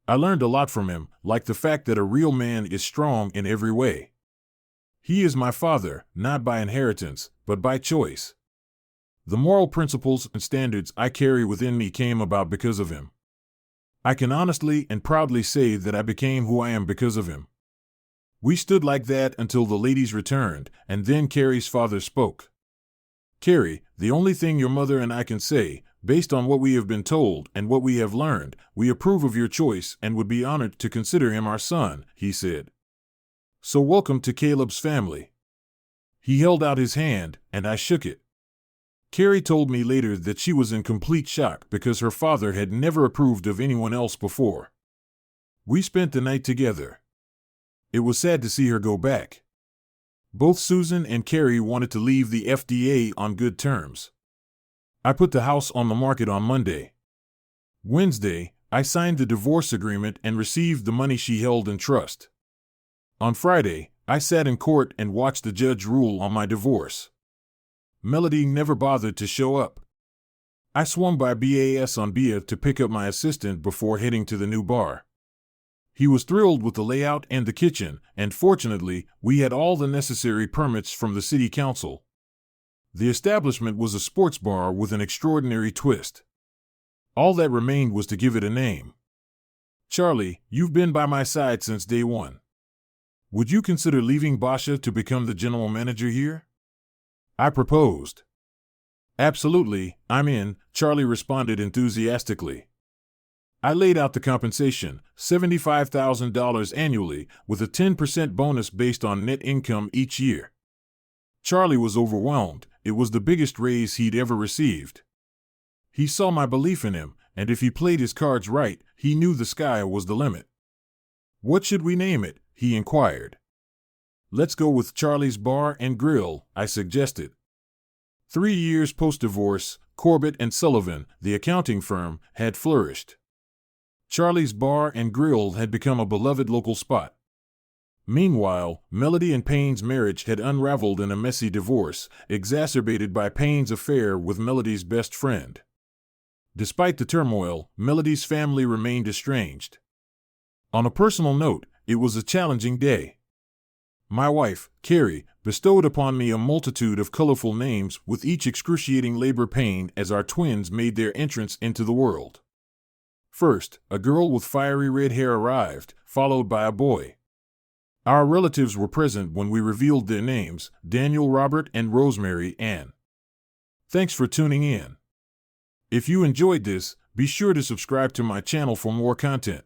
I learned a lot from him, like the fact that a real man is strong in every way. He is my father, not by inheritance, but by choice. The moral principles and standards I carry within me came about because of him. I can honestly and proudly say that I became who I am because of him." We stood like that until the ladies returned, and then Carrie's father spoke. "Carrie, the only thing your mother and I can say, Based on what we have been told and what we have learned, we approve of your choice and would be honored to consider him our son, he said. So welcome to Caleb's family. He held out his hand, and I shook it. Carrie told me later that she was in complete shock because her father had never approved of anyone else before. We spent the night together. It was sad to see her go back. Both Susan and Carrie wanted to leave the FDA on good terms. I put the house on the market on Monday. Wednesday, I signed the divorce agreement and received the money she held in trust. On Friday, I sat in court and watched the judge rule on my divorce. Melody never bothered to show up. I swung by BAS on Bia to pick up my assistant before heading to the new bar. He was thrilled with the layout and the kitchen, and fortunately, we had all the necessary permits from the city council. The establishment was a sports bar with an extraordinary twist. All that remained was to give it a name. Charlie, you've been by my side since day one. Would you consider leaving Basha to become the general manager here? I proposed. Absolutely, I'm in, Charlie responded enthusiastically. I laid out the compensation, $75,000 annually, with a 10% bonus based on net income each year. Charlie was overwhelmed. It was the biggest raise he'd ever received. He saw my belief in him, and if he played his cards right, he knew the sky was the limit. What should we name it? He inquired. Let's go with Charlie's Bar and Grill, I suggested. 3 years post-divorce, Corbett and Sullivan, the accounting firm, had flourished. Charlie's Bar and Grill had become a beloved local spot. Meanwhile, Melody and Payne's marriage had unraveled in a messy divorce, exacerbated by Payne's affair with Melody's best friend. Despite the turmoil, Melody's family remained estranged. On a personal note, it was a challenging day. My wife, Carrie, bestowed upon me a multitude of colorful names, with each excruciating labor pain as our twins made their entrance into the world. First, a girl with fiery red hair arrived, followed by a boy. Our relatives were present when we revealed their names, Daniel Robert and Rosemary Ann. Thanks for tuning in. If you enjoyed this, be sure to subscribe to my channel for more content.